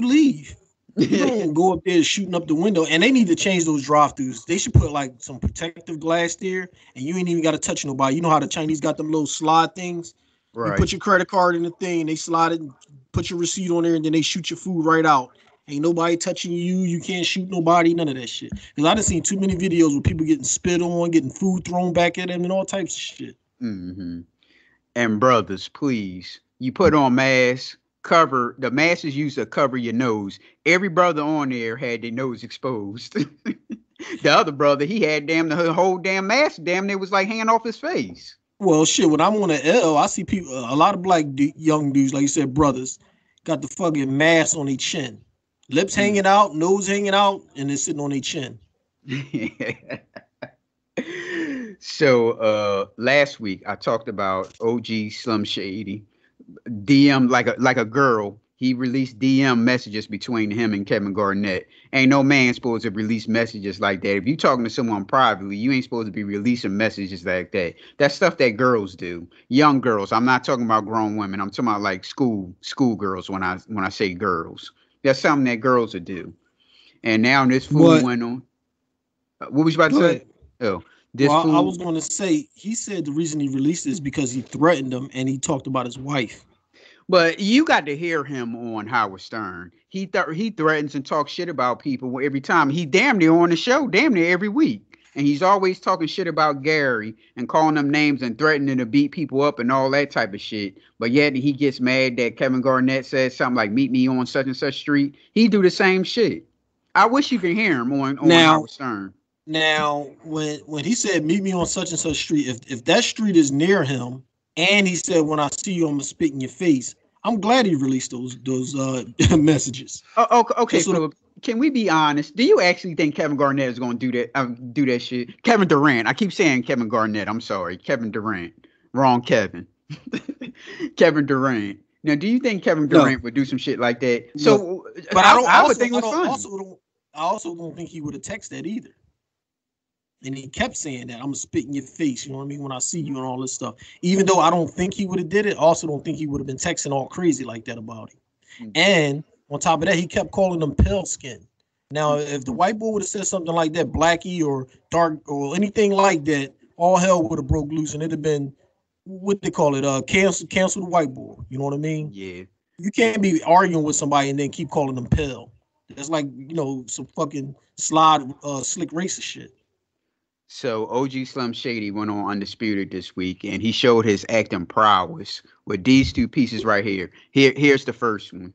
leave. You don't go up there shooting up the window, and they need to change those drive-thrus. They should put like some protective glass there, and you ain't even got to touch nobody. You know how the Chinese got them little slide things? Right. You put your credit card in the thing, they slide it, and put your receipt on there, and then they shoot your food right out. Ain't nobody touching you. You can't shoot nobody, none of that shit. Because I done seen too many videos with people getting spit on, getting food thrown back at them, and all types of shit. Mm-hmm. And brothers, please, you put on masks. Cover the mask is used to cover your nose. Every brother on there had their nose exposed. The other brother, he had the whole damn mask. Damn, it was like hanging off his face. Well, shit. When I'm on the L, I see people. A lot of black young dudes, like you said, brothers, got the fucking mask on their chin, lips hanging out, nose hanging out, and they're sitting on their chin. So last week I talked about OG Slim Shady. DM like a girl. He released DM messages between him and Kevin Garnett. Ain't no man supposed to release messages like that. If you talking to someone privately, you ain't supposed to be releasing messages like that. That's stuff that girls do. Young girls. I'm not talking about grown women. I'm talking about like school girls when I say girls. That's something that girls would do. And now this fool went on. What was you about to say? Oh. I was going to say, he said the reason he released it is because he threatened him and he talked about his wife. But you got to hear him on Howard Stern. He threatens and talks shit about people every time. He damn near on the show, damn near every week. And he's always talking shit about Gary and calling them names and threatening to beat people up and all that type of shit. But yet he gets mad that Kevin Garnett said something like, meet me on such and such street. He do the same shit. I wish you could hear him on Howard Stern. Now, when he said, meet me on such and such street, if that street is near him, and he said, when I see you, I'm going to spit in your face, I'm glad he released those messages. Okay, so can we be honest? Do you actually think Kevin Garnett is going to do that shit? Kevin Durant. I keep saying Kevin Garnett. I'm sorry. Kevin Durant. Wrong Kevin. Kevin Durant. Now, do you think Kevin Durant would do some shit like that? So, but I would think it was funny. I also don't think he would have texted that either. And he kept saying that I'm gonna spit in your face, you know what I mean, when I see you and all this stuff. Even though I don't think he would have did it, I also don't think he would have been texting all crazy like that about him. And On top of that, he kept calling them pale skin. Now, if the white boy would have said something like that, blackie or dark or anything like that, all hell would have broke loose, and it'd have been what they call it, cancel the white boy. You know what I mean? Yeah. You can't be arguing with somebody and then keep calling them pale. That's like, some fucking slick racist shit. So OG Slim Shady went on Undisputed this week, and he showed his acting prowess with these two pieces right here. Here's the first one.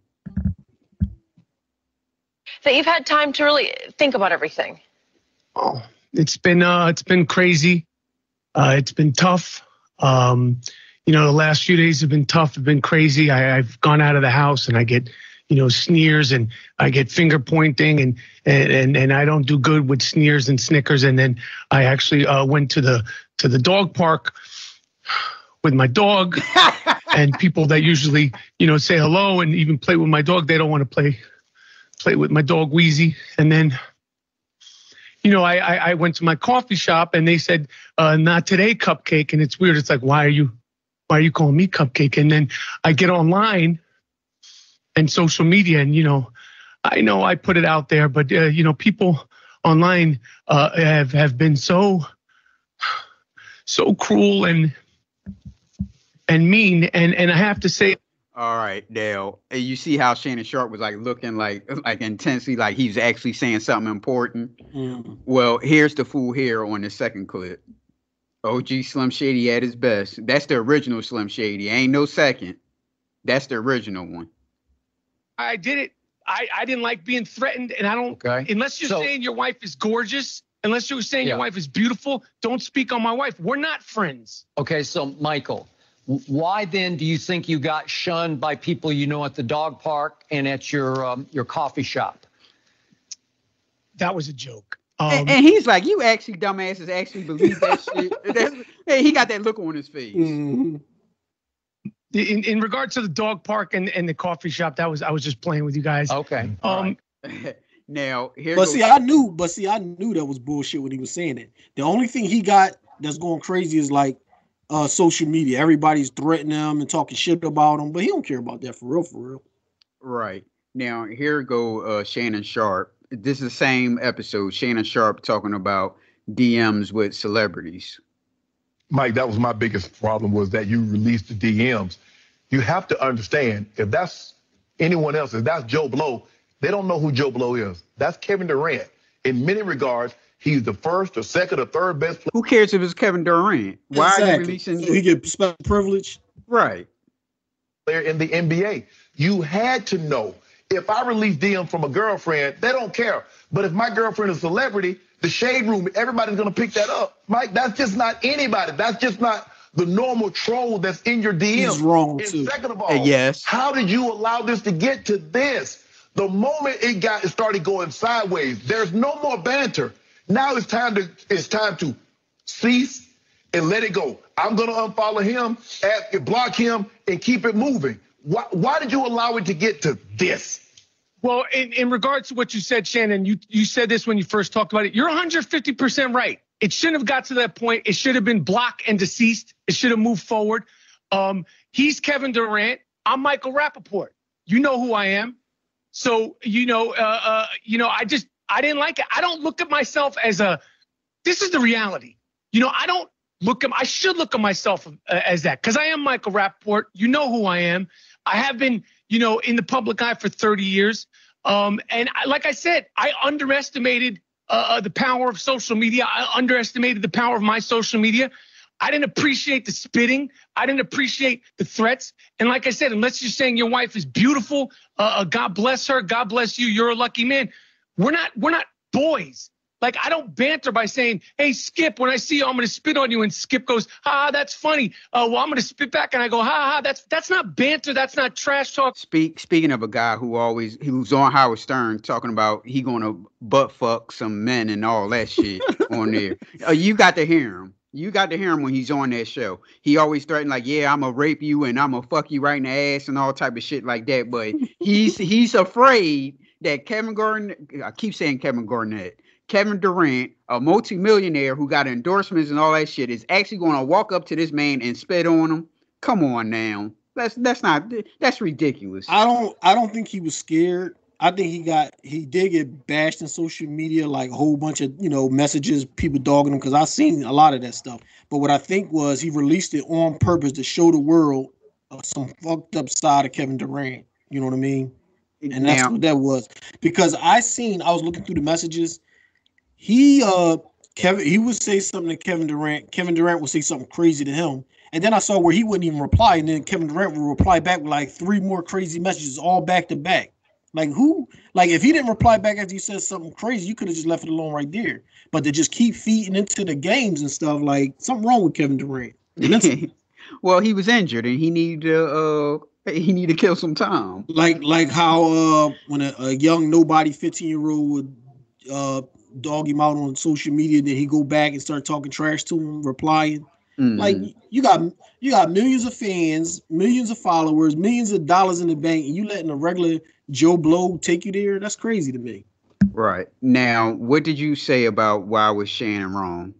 That you've had time to really think about everything. Oh, it's been crazy. It's been tough. The last few days have been tough. Have been crazy. I've gone out of the house and I get, sneers and I get finger pointing and I don't do good with sneers and snickers. And then I actually went to the dog park with my dog and people that usually, say hello and even play with my dog. They don't want to play with my dog Wheezy. And then, I went to my coffee shop and they said, not today, Cupcake. And it's weird. It's like, why are you calling me Cupcake? And then I get online and social media and, I know I put it out there, but, people online have been so cruel and mean. And I have to say, all right, Dale. You see how Shannon Sharp was looking like intensely, like he's actually saying something important. Mm. Well, here's the fool here on the second clip. OG Slim Shady at his best. That's the original Slim Shady. Ain't no second. That's the original one. I did it. I didn't like being threatened, and I don't. Okay. Unless you're saying your wife is gorgeous, unless you're saying your wife is beautiful, don't speak on my wife. We're not friends. Okay, so Michael. Why then do you think you got shunned by people at the dog park and at your coffee shop? That was a joke. And he's like, you actually dumbasses actually believe that shit. He got that look on his face. Mm-hmm. In regard to the dog park and the coffee shop, I was just playing with you guys. Okay. Now here. I knew that was bullshit when he was saying it. The only thing he got that's going crazy is social media. Everybody's threatening him and talking shit about him, but he don't care about that for real. Right. Now, here go Shannon Sharp. This is the same episode. Shannon Sharp talking about DMs with celebrities. Mike, that was my biggest problem, was that you released the DMs. You have to understand, if that's anyone else, if that's Joe Blow, they don't know who Joe Blow is. That's Kevin Durant. In many regards, he's the first or second or third best player. Who cares if it's Kevin Durant? Why are you releasing? So he get special privilege? Right. Player in the NBA. You had to know. If I release DM from a girlfriend, they don't care. But if my girlfriend is a celebrity, the shade room, everybody's going to pick that up. Mike, that's just not anybody. That's just not the normal troll that's in your DMs. He's wrong, and too. Second of all, yes. How did you allow this to get to this? The moment it started going sideways, there's no more banter. Now it's time to cease and let it go. I'm going to unfollow him, block him, and keep it moving. Why did you allow it to get to this? Well, in regards to what you said, Shannon, you said this when you first talked about it. You're 150% right. It shouldn't have got to that point. It should have been blocked and deceased. It should have moved forward. He's Kevin Durant. I'm Michael Rappaport. You know who I am. So, I didn't like it. I don't look at myself this is the reality. I should look at myself as that, because I am Michael Rappaport. You know who I am. I have been, in the public eye for 30 years. Like I said, I underestimated the power of social media. I underestimated the power of my social media. I didn't appreciate the spitting. I didn't appreciate the threats. And like I said, unless you're saying your wife is beautiful, God bless her, God bless you, you're a lucky man. We're not boys. Like, I don't banter by saying, hey, Skip, when I see you, I'm going to spit on you. And Skip goes, that's funny. Well, I'm going to spit back. And I go, that's not banter. That's not trash talk. Speaking of a guy who's on Howard Stern talking about he going to butt fuck some men and all that shit on there. You got to hear him. You got to hear him when he's on that show. He always threatened I'm going to rape you and I'm going to fuck you right in the ass and all type of shit like that. But he's afraid that Kevin Durant, a multimillionaire who got endorsements and all that shit, is actually going to walk up to this man and spit on him. Come on now. That's ridiculous. I don't think he was scared. I think he did get bashed in social media, like a whole bunch of messages, people dogging him, because I've seen a lot of that stuff. But what I think was he released it on purpose to show the world some fucked up side of Kevin Durant. You know what I mean? And that's what that was. Because I was looking through the messages. He would say something to Kevin Durant. Kevin Durant would say something crazy to him. And then I saw where he wouldn't even reply, and then Kevin Durant would reply back with like 3 more crazy messages all back to back. Like who? Like if he didn't reply back after you said something crazy, you could have just left it alone right there. But to just keep feeding into the games and stuff, like something wrong with Kevin Durant. Well, he was injured and he needed to kill some time. Like how when a young nobody 15-year-old would dog him out on social media, then he go back and start talking trash to him, replying. Mm-hmm. Like you got millions of fans, millions of followers, millions of dollars in the bank, and you letting a regular Joe Blow take you there? That's crazy to me. Right. Now, what did you say about why was Shannon wrong?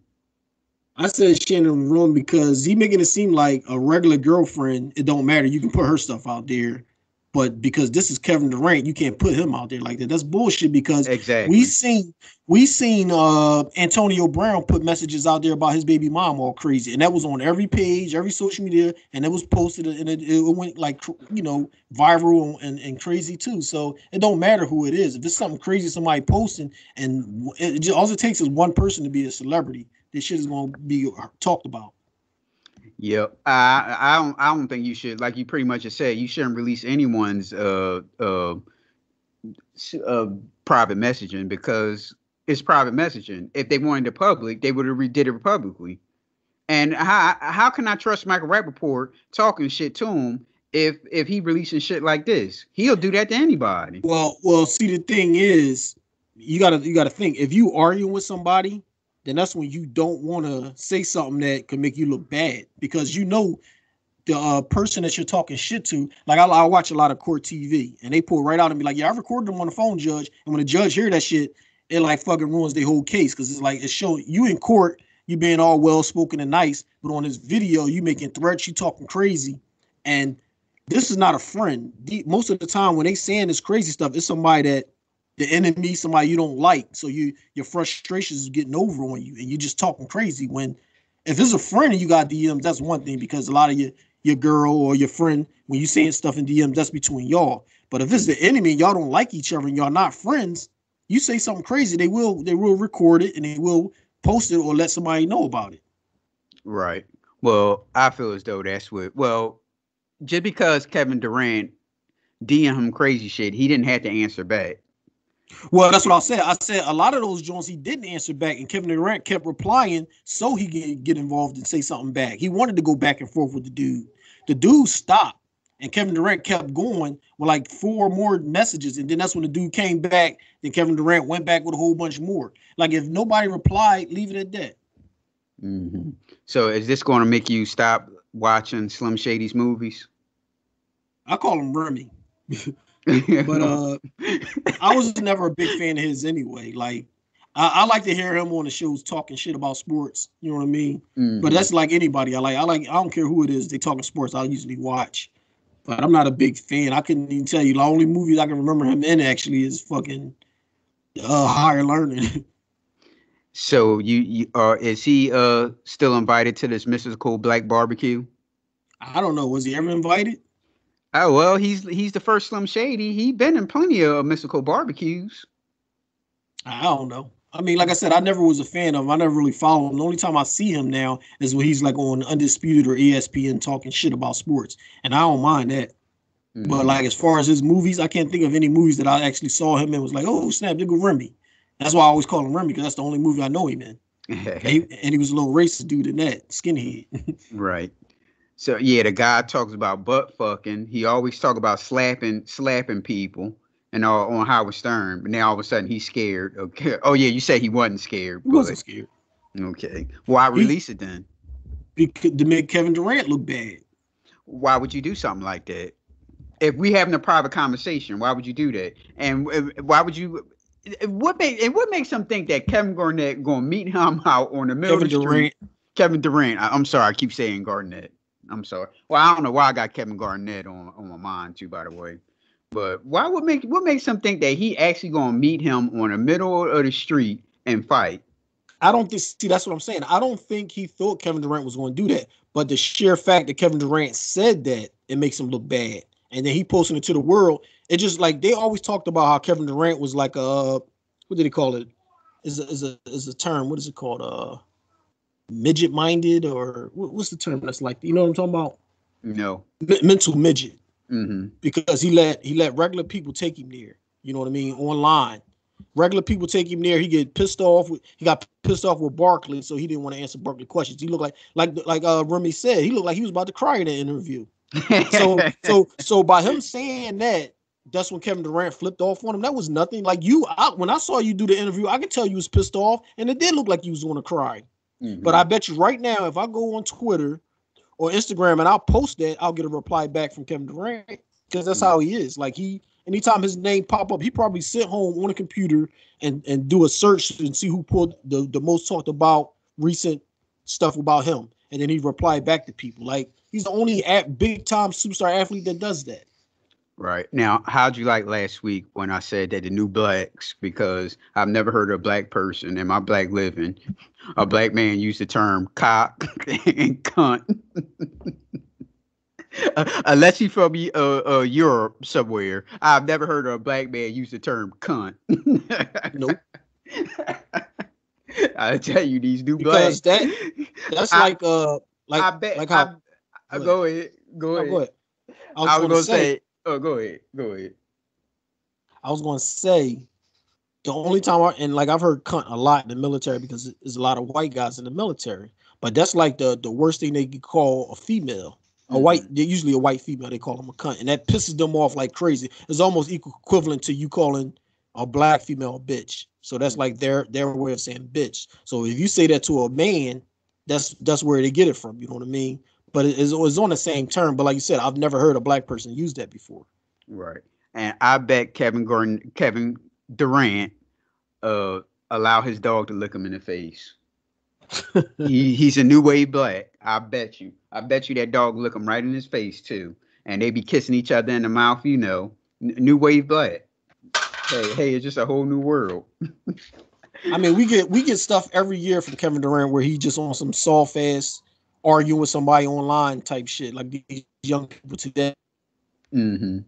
I said Shannon wrong because he making it seem like a regular girlfriend, it don't matter. You can put her stuff out there. But because this is Kevin Durant, you can't put him out there like that. That's bullshit because we seen Antonio Brown put messages out there about his baby mom all crazy. And that was on every page, every social media, and it was posted and it went like, viral and crazy too. So it don't matter who it is. If it's something crazy somebody posting and all it takes is one person to be a celebrity, this shit is going to be talked about. Yep, I don't think you should. Like you pretty much just said, you shouldn't release anyone's private messaging because it's private messaging. If they wanted it public, they would have did it publicly. And how can I trust Michael Rappaport talking shit to him if he releasing shit like this? He'll do that to anybody. Well, see, the thing is, you gotta think if you arguing with somebody, then that's when you don't want to say something that could make you look bad because the person that you're talking shit to. Like I watch a lot of court TV and they pull right out and be like, "Yeah, I recorded them on the phone, judge." And when the judge hear that shit, it like fucking ruins their whole case because it's like it's showing you in court, you being all well spoken and nice, but on this video you making threats, you talking crazy, and this is not a friend. Most of the time when they saying this crazy stuff, it's somebody that. The enemy, somebody you don't like, so your frustrations is getting over on you, and you're just talking crazy. When if it's a friend and you got DMs, that's one thing because a lot of your girl or your friend, when you saying stuff in DMs, that's between y'all. But if it's the enemy, and y'all don't like each other, and y'all not friends, you say something crazy, they will record it and they will post it or let somebody know about it. Right. Well, I feel as though that's what. Well, just because Kevin Durant DM him crazy shit, he didn't have to answer back. Well, that's what I said. I said a lot of those Jones he didn't answer back, and Kevin Durant kept replying so he could get involved and say something back. He wanted to go back and forth with the dude. The dude stopped, and Kevin Durant kept going with like 4 more messages, and then that's when the dude came back. Then Kevin Durant went back with a whole bunch more. Like if nobody replied, leave it at that. Mm-hmm. So is this going to make you stop watching Slim Shady's movies? I call him Remy. But I was never a big fan of his anyway. Like I like to hear him on the shows talking shit about sports. You know what I mean? Mm-hmm. But that's like anybody. I don't care who it is. They talking sports. I'll usually watch. But I'm not a big fan. I couldn't even tell you. The only movies I can remember him in actually is fucking Higher Learning. So you is he still invited to this mystical black barbecue? I don't know. Was he ever invited? Oh, well, he's the first Slim Shady. He been in plenty of mystical barbecues. I don't know. I mean, like I said, I never was a fan of him. I never really follow him. The only time I see him now is when he's like on Undisputed or ESPN talking shit about sports. And I don't mind that. Mm-hmm. But like as far as his movies, I can't think of any movies that I actually saw him and was like, oh, snap, there go Remy. That's why I always call him Remy because that's the only movie I know him in. and he was a little racist dude in that, skinhead. Right. So yeah, the guy talks about butt fucking. He always talk about slapping people and all on Howard Stern. But now all of a sudden he's scared. Okay. Oh yeah, you said he wasn't scared. He wasn't scared. Okay. Why release it then? Because to make Kevin Durant look bad. Why would you do something like that? If we having a private conversation, why would you do that? And why would you? What makes him think that Kevin Garnett gonna meet him out on the middle of the street? Kevin Durant. I'm sorry, I keep saying Garnett. I'm sorry. Well, I don't know why I got Kevin Garnett on my mind too, by the way. But what makes him think that he actually gonna meet him on the middle of the street and fight? I don't think. See, that's what I'm saying. I don't think he thought Kevin Durant was going to do that. But the sheer fact that Kevin Durant said that, it makes him look bad. And then he posting it to the world. It just like they always talked about how Kevin Durant was like what did he call it? Is a term? What is it called? Midget minded, or what's the term that's like? You know what I'm talking about? No. Mental midget. Mm-hmm. Because he let regular people take him there. You know what I mean? Online. Regular people take him there. He got pissed off with Barkley, so he didn't want to answer Barkley questions. He looked like Remy said, he looked like he was about to cry in the interview. So by him saying that, that's when Kevin Durant flipped off on him. That was nothing. Like when I saw you do the interview, I could tell you was pissed off, and it did look like you was going to cry. Mm-hmm. But I bet you right now, if I go on Twitter or Instagram and I'll post that, I'll get a reply back from Kevin Durant, because that's how he is. Like anytime his name pop up, he probably sit home on a computer and do a search and see who pulled the most talked about recent stuff about him. And then he reply back to people. Like, he's the only big time superstar athlete that does that. Right. Now, how'd you like last week when I said that the new blacks, because I've never heard of a black person in my black living, a black man use the term cock and cunt. Unless he's from Europe somewhere, I've never heard of a black man use the term cunt. Nope. I tell you, these new blacks. That's like I bet. Like how. Go ahead. Go ahead. I was gonna say. Oh, go ahead. I was gonna say the only time I've heard cunt a lot in the military, because there's a lot of white guys in the military. But that's like the worst thing they could call a female. Usually a white female, they call them a cunt, and that pisses them off like crazy. It's almost equivalent to you calling a black female a bitch. So that's like their way of saying bitch. So if you say that to a man, that's where they get it from. You know what I mean? But it's on the same term. But like you said, I've never heard a black person use that before. Right, and I bet Kevin Durant allow his dog to lick him in the face. He's a new wave black. I bet you that dog look him right in his face too, and they be kissing each other in the mouth. You know, new wave black. Hey, it's just a whole new world. I mean, we get stuff every year from Kevin Durant where he just on some soft ass arguing with somebody online type shit, like these young people today. Mm-hmm.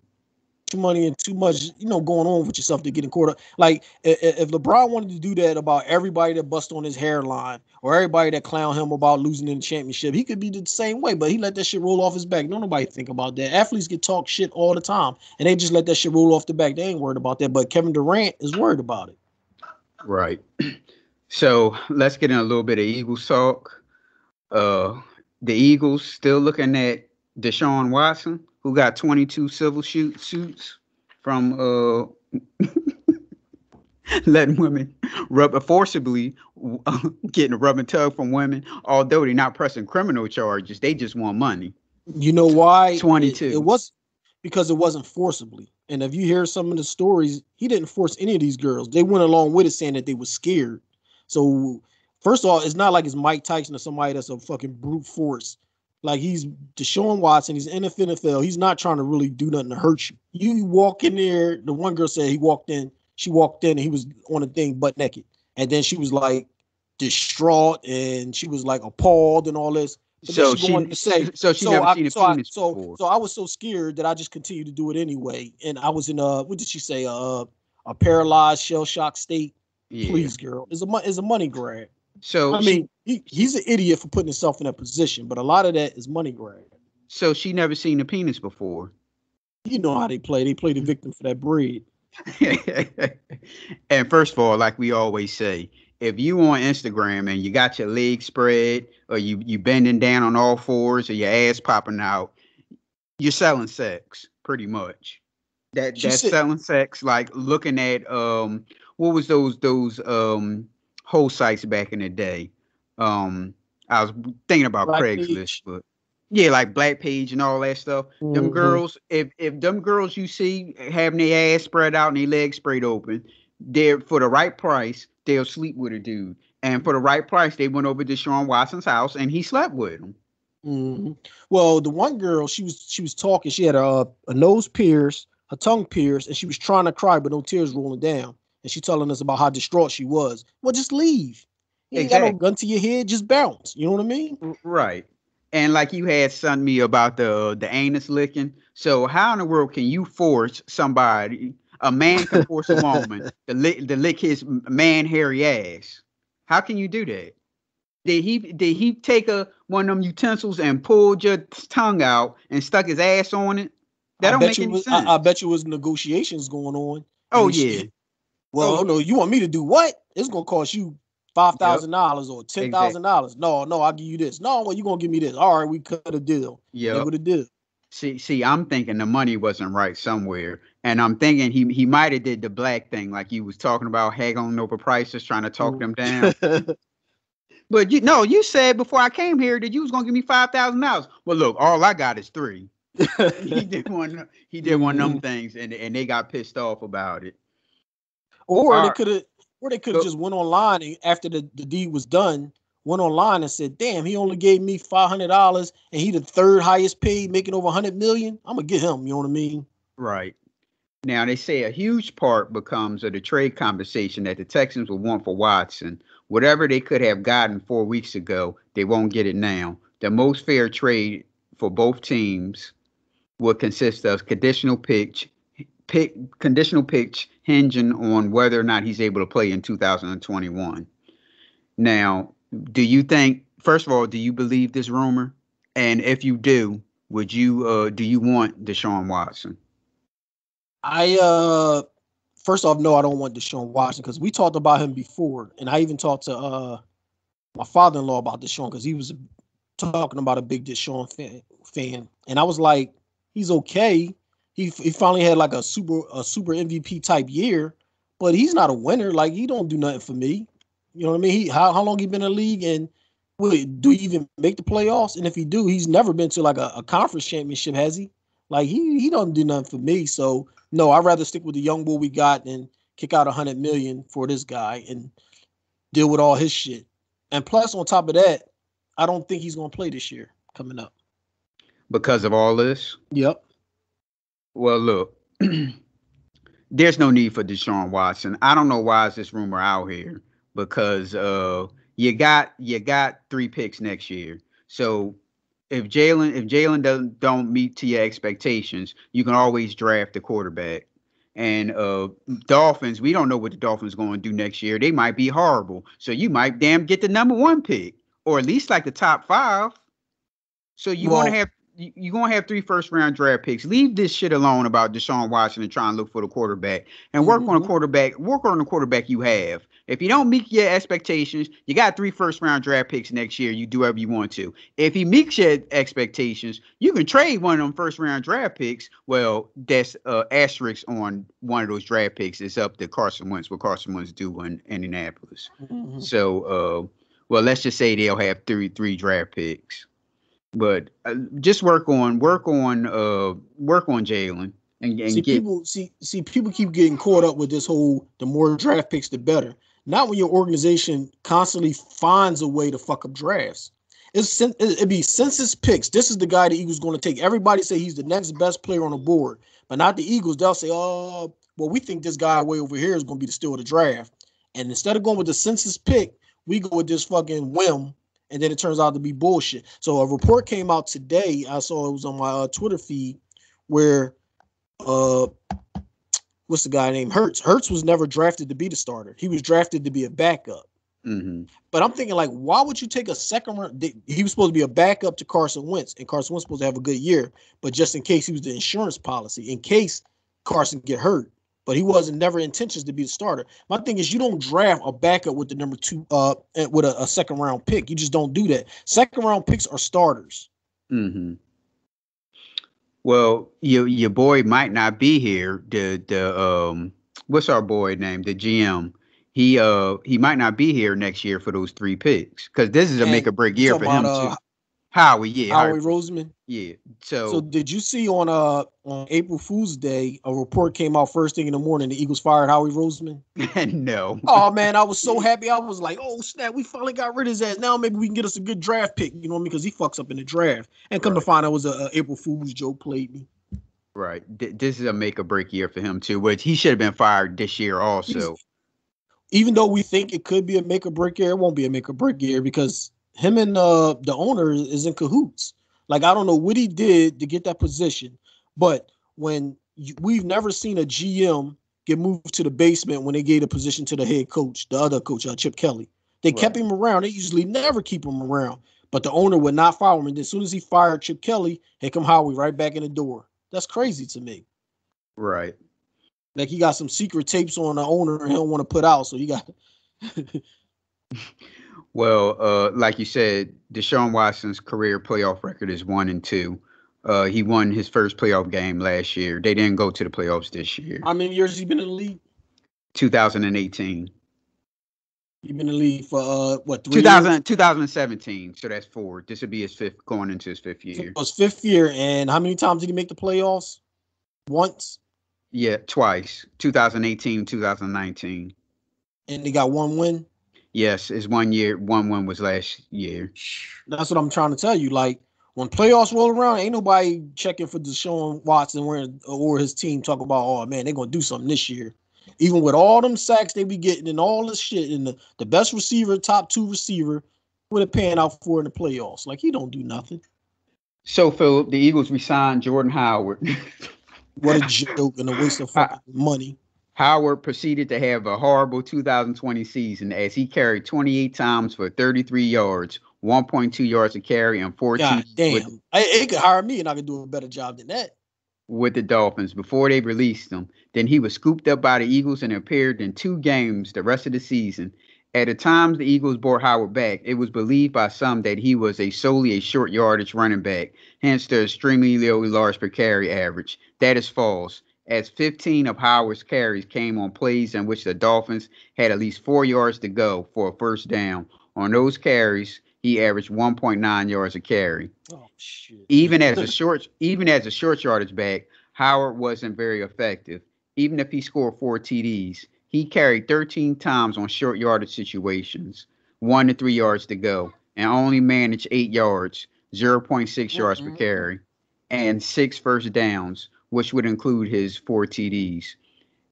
Too money and too much, going on with yourself to getting caught up. Like if LeBron wanted to do that about everybody that bust on his hairline or everybody that clown him about losing in the championship, he could be the same way, but he let that shit roll off his back. Don't nobody think about that. Athletes get talk shit all the time, and they just let that shit roll off the back. They ain't worried about that, but Kevin Durant is worried about it. Right. So let's get in a little bit of Eagles talk. The Eagles still looking at Deshaun Watson, who got 22 civil suits from letting women forcibly getting a rub and tug from women, although they're not pressing criminal charges. They just want money. You know why? 22. It was because it wasn't forcibly. And if you hear some of the stories, he didn't force any of these girls. They went along with it saying that they were scared. So first of all, it's not like it's Mike Tyson or somebody that's a fucking brute force. Like, he's Deshaun Watson. He's in the NFL. He's not trying to really do nothing to hurt you. You walk in there. The one girl said she walked in and he was on a thing butt naked. And then she was like distraught and she was like appalled and all this. But So she never seen a penis before. So I was so scared that I just continued to do it anyway. And I was in what did she say? A paralyzed, shell shock state. Yeah. Please, girl. It's a money grab. So I mean, he's an idiot for putting himself in that position, but a lot of that is money grab. So she never seen a penis before. You know how they play. They play the victim for that bread. And first of all, like we always say, if you on Instagram and you got your legs spread or you bending down on all fours or your ass popping out, you're selling sex pretty much. That's selling sex. Like looking at what was those whole sites back in the day. I was thinking about Black Craigslist, Page. but yeah, like Black Page and all that stuff. Them Mhm. girls, if them girls you see having their ass spread out and their legs spread open, they're for the right price, they'll sleep with a dude. And for the right price, they went over to Deshaun Watson's house and he slept with him. Mm-hmm. Well, the one girl, she was talking. She had a nose pierced, her tongue pierced, and she was trying to cry, but no tears rolling down. And she telling us about how distraught she was. Well, just leave. You ain't got no gun to your head. Just bounce. You know what I mean? Right. And like you had sent me about the anus licking. So how in the world can you force somebody, a man can force a woman to lick his man hairy ass? How can you do that? Did he take one of them utensils and pulled your tongue out and stuck his ass on it? That don't make any sense. I bet you was negotiations going on. Oh yeah. Well, no, you want me to do what? It's gonna cost you $5,000 or $10,000. No, I'll give you this. No, well, you gonna give me this. All right, we cut a deal. Yeah. They would have did. See, I'm thinking the money wasn't right somewhere, and I'm thinking he might have did the black thing, like you was talking about, haggling over prices, trying to talk them down. But you said before I came here that you was gonna give me $5,000. Well, look, all I got is $3. He did one of them things, and they got pissed off about it. Or they could have just went online and after the deed was done, went online and said, "Damn, he only gave me $500, and he the third highest paid, making over $100 million. I'm gonna get him." You know what I mean? Right. Now they say a huge part becomes of the trade conversation that the Texans will want for Watson. Whatever they could have gotten 4 weeks ago, they won't get it now. The most fair trade for both teams will consist of conditional pitch hinging on whether or not he's able to play in 2021. Now, do you think, first of all, do you believe this rumor? And if you do, do you want Deshaun Watson? First off, no, I don't want Deshaun Watson because we talked about him before, and I even talked to my father-in-law about Deshaun because he was talking about a big Deshaun fan, and I was like, he's okay. He finally had like a super MVP type year, but he's not a winner. Like he don't do nothing for me. You know what I mean? How long he been in the league, and do he even make the playoffs? And if he do, he's never been to like a conference championship, has he? Like he don't do nothing for me. So no, I'd rather stick with the young bull we got than kick out $100 million for this guy and deal with all his shit. And plus, on top of that, I don't think he's gonna play this year coming up because of all this. Yep. Well, look, there's no need for Deshaun Watson. I don't know why is this rumor out here because you got 3 picks next year. So if Jalen don't meet to your expectations, you can always draft a quarterback. And Dolphins, we don't know what the Dolphins going to do next year. They might be horrible. So you might get the number 1 pick or at least like the top 5. So you're going to have 3 first-round draft picks. Leave this shit alone about Deshaun Watson and try and look for the quarterback and work on the quarterback. Work on the quarterback you have. If you don't meet your expectations, you got 3 first-round draft picks next year. You do whatever you want to. If he meets your expectations, you can trade one of them first-round draft picks. Well, that's asterisk on one of those draft picks. It's up to Carson Wentz, what Carson Wentz do in Indianapolis. Mm-hmm. So, well, let's just say they'll have 3 draft picks. But just work on Jalen and people keep getting caught up with this whole the more draft picks the better. Not when your organization constantly finds a way to fuck up drafts. It'd be census picks. This is the guy the Eagles going to take. Everybody say he's the next best player on the board, but not the Eagles. They'll say, "Oh, well, we think this guy way over here is going to be the steal of the draft." And instead of going with the census pick, we go with this fucking whim. And then it turns out to be bullshit. So a report came out today. I saw it was on my Twitter feed where what's the guy named Hurts? Hurts was never drafted to be the starter. He was drafted to be a backup. Mm-hmm. But I'm thinking, like, why would you take a second round? He was supposed to be a backup to Carson Wentz, and Carson Wentz was supposed to have a good year. But just in case he was the insurance policy, in case Carson get hurt. But he wasn't never intentions to be the starter. My thing is, you don't draft a backup with the number 2 with a second round pick. You just don't do that. Second round picks are starters. Mm-hmm. Well, your boy might not be here. The what's our boy name? The GM. He might not be here next year for those 3 picks because this is a make or break year for him too. Howie, yeah. Howie Roseman. Yeah. So did you see on April Fool's Day a report came out first thing in the morning the Eagles fired Howie Roseman? No. Oh man, I was so happy. I was like, oh snap, we finally got rid of his ass. Now maybe we can get us a good draft pick. You know what I mean? Because he fucks up in the draft. And come to find out it was a April Fool's joke played me. Right. This is a make or break year for him too, which he should have been fired this year also. Even though we think it could be a make or break year, it won't be a make or break year because him and the owner is in cahoots. Like, I don't know what he did to get that position, but we've never seen a GM get moved to the basement when they gave the position to the head coach, the other coach, Chip Kelly. They kept him around. They usually never keep him around, but the owner would not fire him. And as soon as he fired Chip Kelly, here come Howie right back in the door. That's crazy to me. Right. Like he got some secret tapes on the owner and he don't want to put out, so he got. Well, like you said, Deshaun Watson's career playoff record is 1-2. He won his first playoff game last year. They didn't go to the playoffs this year. How many years has he been in the league? 2018. He's been in the league for what? 2017. So that's 4. This would be his fifth, going into his 5th year. So it was 5th year, and how many times did he make the playoffs? Once. Yeah, twice. 2018, 2019. And they got 1 win. Yes, it's 1 year. 1 win was last year. That's what I'm trying to tell you. Like when playoffs roll around, ain't nobody checking for Deshaun Watson or his team talking about, oh man, they're gonna do something this year. Even with all them sacks they be getting and all this shit, and the best receiver, top 2 receiver, what it paying out for in the playoffs. Like he don't do nothing. So Philip, the Eagles re-signed Jordan Howard. What a joke and a waste of fucking money. Howard proceeded to have a horrible 2020 season as he carried 28 times for 33 yards, 1.2 yards a carry, and 14. God damn. They could hire me and I could do a better job than that. With the Dolphins before they released him. Then he was scooped up by the Eagles and appeared in 2 games the rest of the season. At the time the Eagles brought Howard back, it was believed by some that he was solely a short yardage running back, hence the extremely low yards per carry average. That is false, as 15 of Howard's carries came on plays in which the Dolphins had at least 4 yards to go for a first down. On those carries, he averaged 1.9 yards a carry. Oh shit! Even as a short yardage back, Howard wasn't very effective. Even if he scored 4 TDs, he carried 13 times on short yardage situations, 1 to 3 yards to go, and only managed 8 yards, 0.6 yards per carry, and 6 first downs, which would include his 4 TDs.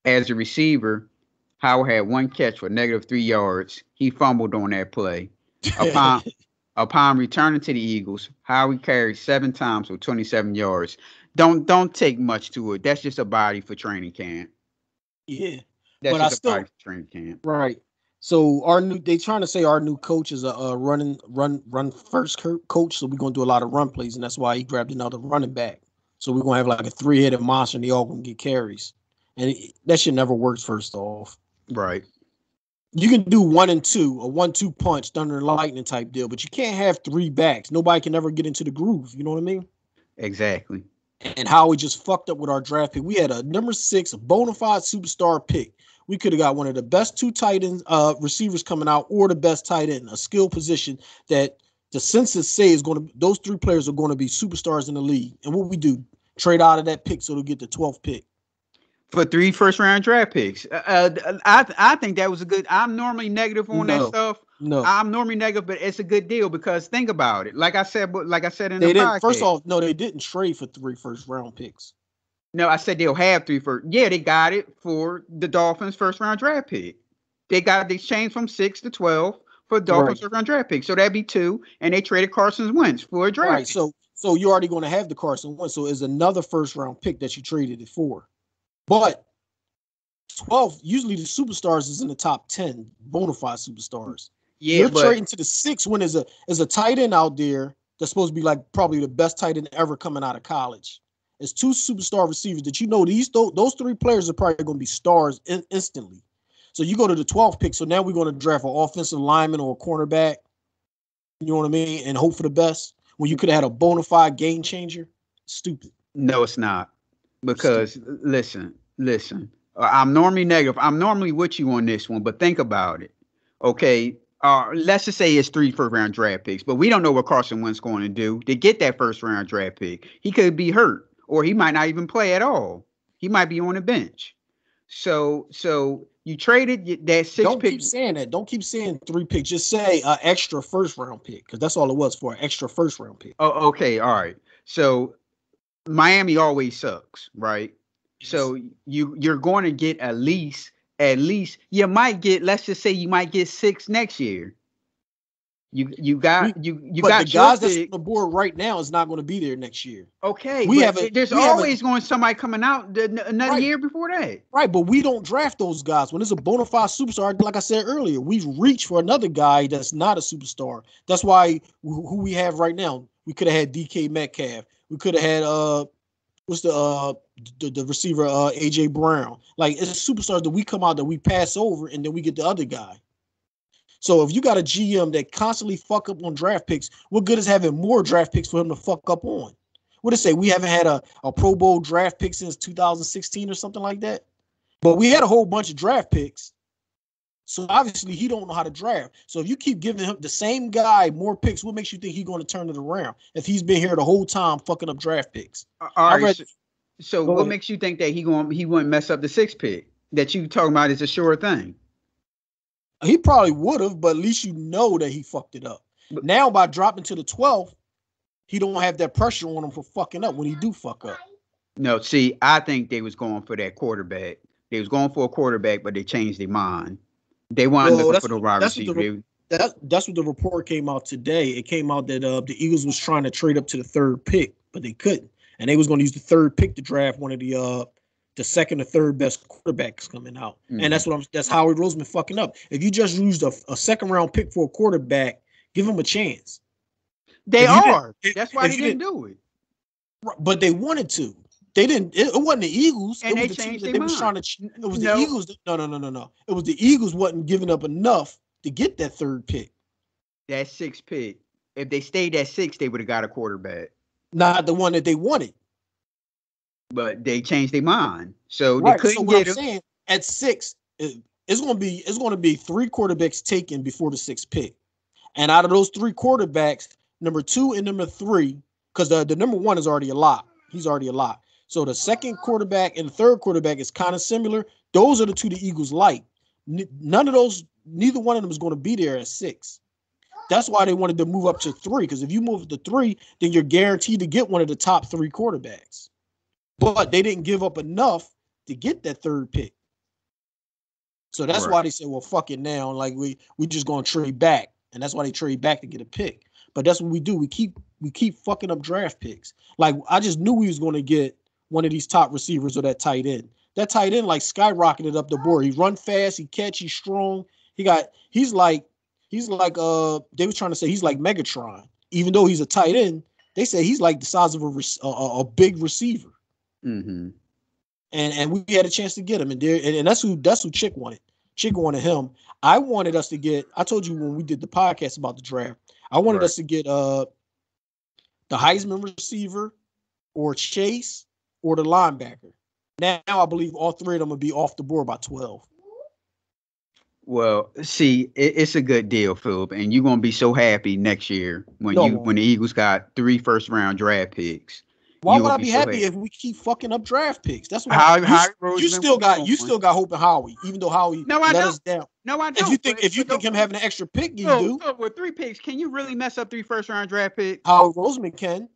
As a receiver, Howard had 1 catch for -3 yards. He fumbled on that play. Upon returning to the Eagles, Howard carried 7 times for 27 yards. Don't take much to it. That's just a body for training camp. Yeah. That's but just a body for training camp. Right. So they trying to say our new coach is a run first coach. So we're gonna do a lot of run plays, and that's why he grabbed another running back. So we're gonna have like a 3-headed monster, and they all gonna get carries, and that shit never works. First off, right? You can do 1 and 2, a 1-2 punch, thunder and lightning type deal, but you can't have 3 backs. Nobody can ever get into the groove. You know what I mean? Exactly. And how we just fucked up with our draft pick. We had a number 6, a bona fide superstar pick. We could have got one of the best 2 tight end receivers coming out, or the best tight end, a skill position that the census say is going to. Those 3 players are going to be superstars in the league. And what we do, trade out of that pick so they'll get the 12th pick for 3 first-round draft picks. I think that was a good. I'm normally negative on that stuff. No, I'm normally negative, but it's a good deal because think about it. Like I said in they the podcast. First off, no, they didn't trade for 3 first-round picks. No, I said they'll have 3 first. Yeah, they got it for the Dolphins' first-round draft pick. They changed from 6 to 12 for Dolphins' first-round draft pick. So that'd be 2, and they traded Carson Wentz for a draft. Right. Pick. So you're already going to have the Carson Wentz. So it's another first-round pick that you traded it for. But 12, usually the superstars is in the top 10, bona fide superstars. Yeah, you're trading to the 6 when there's a tight end out there that's supposed to be like probably the best tight end ever coming out of college. It's 2 superstar receivers that those 3 players are probably going to be stars instantly. So you go to the 12th pick. So now we're going to draft an offensive lineman or a cornerback. You know what I mean? And hope for the best when you could have had a bona fide game changer. Stupid. No, it's not. Because listen. I'm normally negative. I'm normally with you on this one, but think about it. Okay, let's just say it's 3 first-round draft picks, but we don't know what Carson Wentz going to do to get that first-round draft pick. He could be hurt, or he might not even play at all. He might be on the bench. So you traded that 6 Don't pick. keep saying that. Don't keep saying 3 picks. Just say an extra first-round pick, because that's all it was for, an extra first-round pick. Oh, okay, all right. So Miami always sucks, right? So you're going to get at least you might get, let's just say you might get 6 next year. You got the guys that's on the board right now is not going to be there next year. Okay, there's always going somebody coming out another year before that. Right, but we don't draft those guys. When it's a bona fide superstar, like I said earlier, we reach for another guy that's not a superstar. That's why who we have right now. We could have had DK Metcalf. We could have had what's the receiver AJ Brown. Like, it's superstars that we come out that we pass over, and then we get the other guy. So if you got a GM that constantly fuck up on draft picks, what good is having more draft picks for him to fuck up on? What it say? We haven't had a Pro Bowl draft pick since 2016 or something like that. But we had a whole bunch of draft picks. So obviously he don't know how to draft. So if you keep giving him the same guy more picks, what makes you think he's going to turn it around if he's been here the whole time fucking up draft picks? All right. So what makes you think that he wouldn't mess up the 6th pick that you talking about is a sure thing? He probably would have, but at least you know that he fucked it up. But now by dropping to the 12th, he don't have that pressure on him for fucking up when he do fuck up. No, see, I think they was going for that quarterback. They was going for a quarterback, but they changed their mind. They weren't looking for the wide receiver. That's what the report came out today. It came out that the Eagles was trying to trade up to the 3rd pick, but they couldn't. And they was going to use the 3rd pick to draft one of the 2nd or 3rd best quarterbacks coming out. Mm-hmm. And that's Howard Roseman fucking up. If you just used a 2nd round pick for a quarterback, give him a chance. That's why they didn't do it. But they wanted to. They didn't. It wasn't the Eagles. And it was they changed their they was mind. It was the Eagles. No. It was the Eagles wasn't giving up enough to get that 3rd pick. That 6th pick. If they stayed at 6, they would have got a quarterback. Not the one that they wanted. But they changed their mind, so they couldn't get him. Saying, at 6, it's going to be 3 quarterbacks taken before the 6th pick, and out of those 3 quarterbacks, number 2 and number 3, because the number 1 is already a lot. He's already a lot. So the 2nd quarterback and the 3rd quarterback is kind of similar. Those are the 2 the Eagles like. Neither one of them is going to be there at 6. That's why they wanted to move up to 3, because if you move to 3, then you're guaranteed to get one of the top 3 quarterbacks. But they didn't give up enough to get that 3rd pick. So that's why they said, well, fuck it now. Like we just gonna trade back. And that's why they trade back to get a pick. But that's what we do. We keep fucking up draft picks. Like, I just knew we was gonna get one of these top receivers or that tight end. That tight end like skyrocketed up the board. He run fast, he catch, he's strong. He's like they was trying to say he's like Megatron. Even though he's a tight end, they say he's like the size of a big receiver. Mm-hmm. And we had a chance to get him, and that's who Chick wanted. Chick wanted him. I wanted us to get. I told you when we did the podcast about the draft, I wanted us to get the Heisman receiver, or Chase, or the linebacker. Now I believe all 3 of them will be off the board by 12. Well, see, it's a good deal, Philip, and you're gonna be so happy next year when the Eagles got 3 first-round draft picks. Why would I be happy if we keep fucking up draft picks? That's what you still got hope in Howie, even though Howie let us down. No, I don't. If you think him having an extra pick, you do. With 3 picks, can you really mess up 3 first-round draft picks? Howie Roseman can.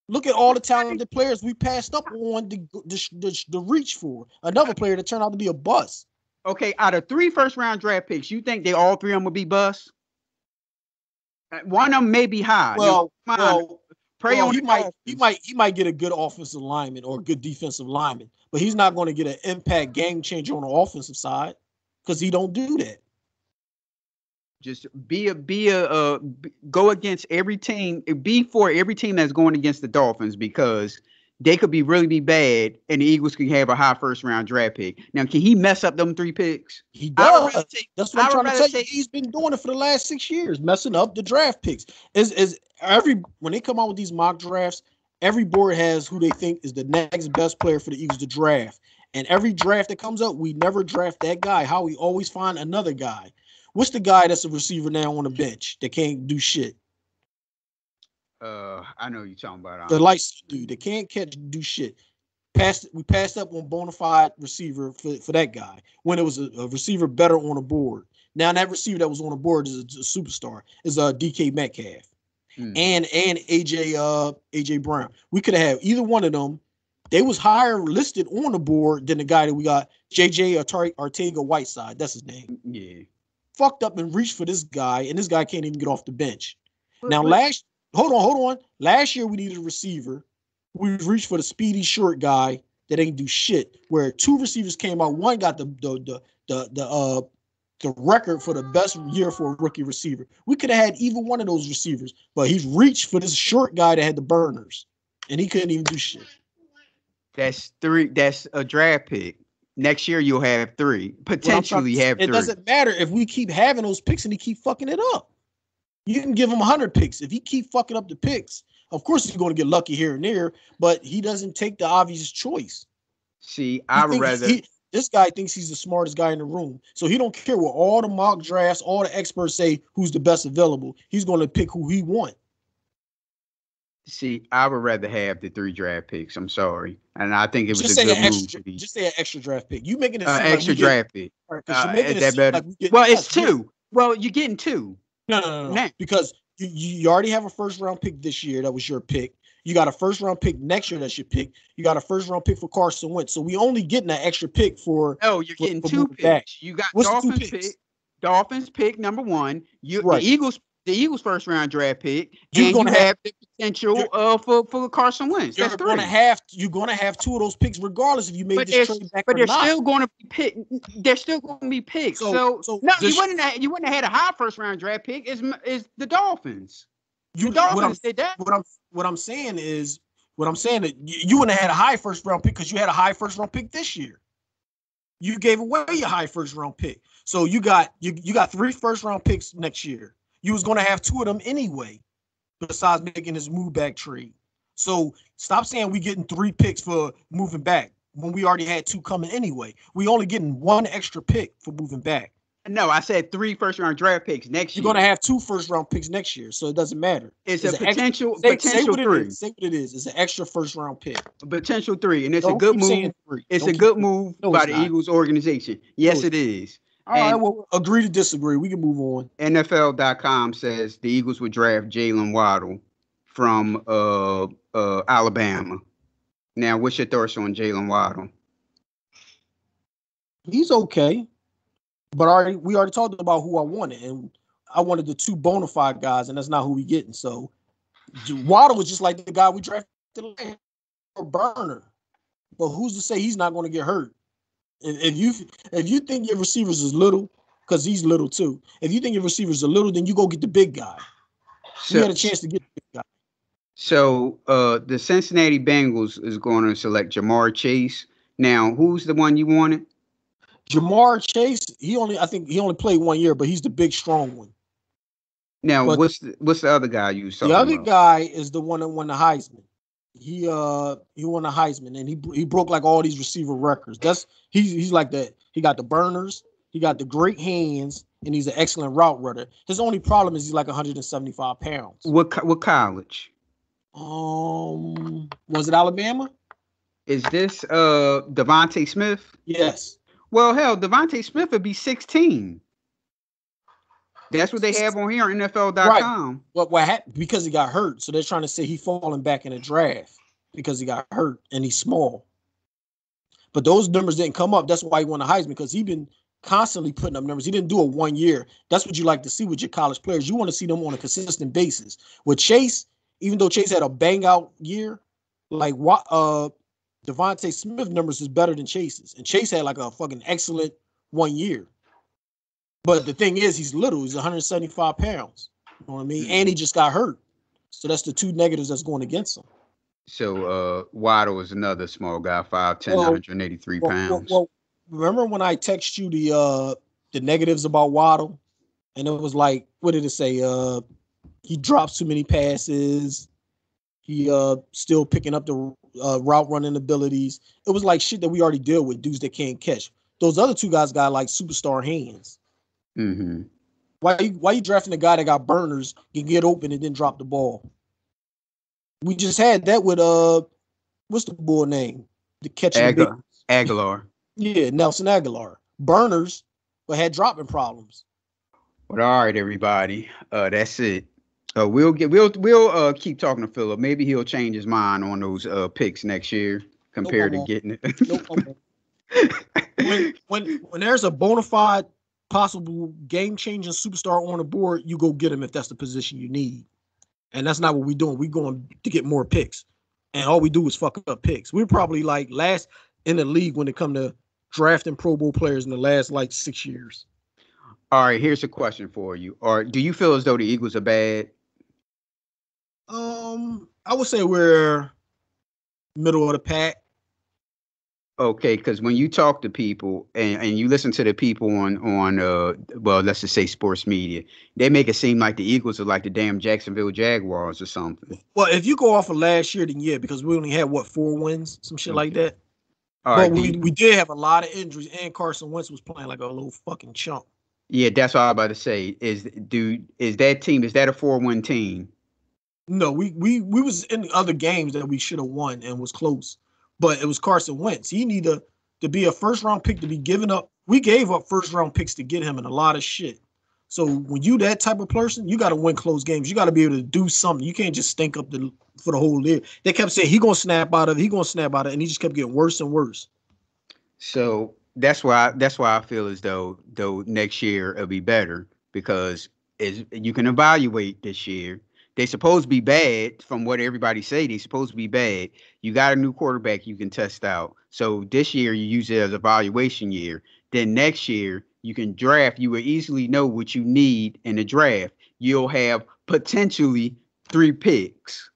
Look at all the talented players we passed up on the reach for. Another player that turned out to be a bust. Okay, out of 3 first-round draft picks, you think all 3 of them would be busts? One of them may be high. He might get a good offensive lineman or a good defensive lineman, but he's not going to get an impact game changer on the offensive side because he don't do that. Just go against every team. Be for every team that's going against the Dolphins, because they could really bad, and the Eagles could have a high first-round draft pick. Now, can he mess up them 3 picks? He does. That's what I'm trying to tell you. He's been doing it for the last 6 years, messing up the draft picks. When they come out with these mock drafts, every board has who they think is the next best player for the Eagles to draft. And every draft that comes up, we never draft that guy. How we always find another guy. What's the guy that's a receiver now on the bench that can't do shit? I know you're talking about The lights dude that can't do shit. We passed up on bona fide receiver for that guy when it was a receiver better on the board. Now that receiver that was on the board is a superstar. Is DK Metcalf and AJ Brown. We could have either one of them. They was higher listed on the board than the guy that we got, JJ Arcega-Whiteside. That's his name. Yeah. Fucked up and reached for this guy, and this guy can't even get off the bench. Now, hold on. Last year we needed a receiver. We reached for the speedy short guy that ain't do shit. Where two receivers came out, one got the record for the best year for a rookie receiver. We could have had either one of those receivers, but he's reached for this short guy that had the burners, and he couldn't even do shit. That's three. That's a draft pick. Next year you'll have three. Potentially have three. It doesn't matter if we keep having those picks and he keep fucking it up. You can give him 100 picks. If he keep fucking up the picks, of course he's going to get lucky here and there, but he doesn't take the obvious choice. See, I would rather. This guy thinks he's the smartest guy in the room. So he don't care what all the mock drafts, all the experts say who's the best available. He's going to pick who he wants. See, I would rather have the 3 draft picks. I'm sorry. And I think it was just a good move. Just say an extra draft pick. You making it extra like draft pick. Right, is that better? Well, it's 2. Well, you're getting 2. No. Because you already have a first round pick this year. That was your pick. You got a first round pick next year. That's your pick. You got a first round pick for Carson Wentz. So we only getting that extra pick for. Oh, you're getting 2 picks. Back. You got Dolphins pick. Dolphins pick number 1. The Eagles first round draft pick. You're going to have the potential for Carson Wentz. You're going to have 2 of those picks regardless if you made this trade back. But they're still going to be picked. They're still going to be picked. So no, you wouldn't have had a high first round draft pick. Is the Dolphins? The Dolphins did that. What I'm saying is that you wouldn't have had a high first round pick because you had a high first round pick this year. You gave away your high first round pick, so you got 3 first round picks next year. You was going to have 2 of them anyway, besides making this move back trade. So stop saying we getting 3 picks for moving back when we already had 2 coming anyway. We only getting 1 extra pick for moving back. No, I said 3 first round draft picks next year. You're going to have 2 first round picks next year, so it doesn't matter. It's a potential 3. Say what it is. It's an extra first round pick. A potential 3, and it's a good move. It's a good move by the Eagles organization. Yes, it is. All right, well, agree to disagree. We can move on. NFL.com says the Eagles would draft Jalen Waddle from Alabama. Now, what's your thoughts on Jalen Waddle? He's okay, but we already talked about who I wanted, and I wanted the 2 bona fide guys, and that's not who we getting. So Waddle was just like the guy we drafted for burner, but who's to say he's not going to get hurt? If you think your receivers is little, because he's little too. If you think your receivers are little, then you go get the big guy. You had a chance to get the big guy. So the Cincinnati Bengals is going to select Jamar Chase. Now, who's the one you wanted? Jamar Chase. I think he only played 1 year, but he's the big strong one. Now, what's the other guy you saw? The other guy is the one that won the Heisman. He won the Heisman, and he broke like all these receiver records. He's like that. He got the burners, he got the great hands, and he's an excellent route runner. His only problem is he's like 175 pounds. What college? Was it Alabama? Is this Devontae Smith? Yes. Well, hell, Devontae Smith would be 16. That's what they have on here on NFL.com. Right. What happened? Because he got hurt. So they're trying to say he's falling back in the draft because he got hurt and he's small. But those numbers didn't come up. That's why he won the Heisman, because he's been constantly putting up numbers. He didn't do it 1 year. That's what you like to see with your college players. You want to see them on a consistent basis. With Chase, even though Chase had a bang out year, like Devontae Smith numbers is better than Chase's. And Chase had like a fucking excellent 1 year. But the thing is, he's little. He's 175 pounds. You know what I mean? And he just got hurt. So that's the 2 negatives that's going against him. So Waddle is another small guy, 5'10", 183 pounds. Well, remember when I text you the negatives about Waddle? And it was like, what did it say? He drops too many passes. He still picking up the route running abilities. It was like shit that we already deal with, dudes that can't catch. Those other 2 guys got like superstar hands. Mm-hmm. Why you drafting a guy that got burners, can get open and then drop the ball? We just had that with what's the boy name? The catching Aguilar. Yeah, Nelson Aguilar. Burners, but had dropping problems. But all right, everybody. That's it. We'll keep talking to Philip. Maybe he'll change his mind on those picks next year compared to getting it. When there's a bona fide possible game-changing superstar on the board, you go get him if that's the position you need. And that's not what we're doing. We're going to get more picks. And all we do is fuck up picks. We're probably like last in the league when it comes to drafting Pro Bowl players in the last like 6 years. All right, here's a question for you. Do you feel as though the Eagles are bad? I would say we're middle of the pack. Okay, because when you talk to people and you listen to the people on well, let's just say sports media, they make it seem like the Eagles are like the damn Jacksonville Jaguars or something. Well, if you go off of last year, then yeah, because we only had 4 wins, some shit like that. All but right, we did have a lot of injuries, and Carson Wentz was playing like a little fucking chump. Yeah, that's what I was about to say. Is that a 4-win team? No, we was in other games that we should have won and was close. But it was Carson Wentz. He needed to be a first-round pick to be given up. We gave up first-round picks to get him in a lot of shit. So when you that type of person, you got to win close games. You got to be able to do something. You can't just stink up for the whole year. They kept saying he gonna snap out of it, and he just kept getting worse and worse. So that's why I feel as though next year it'll be better because you can evaluate this year. They supposed to be bad from what everybody say. They supposed to be bad. You got a new quarterback you can test out. So this year you use it as a evaluation year. Then next year you can draft. You will easily know what you need in the draft. You'll have potentially 3 picks.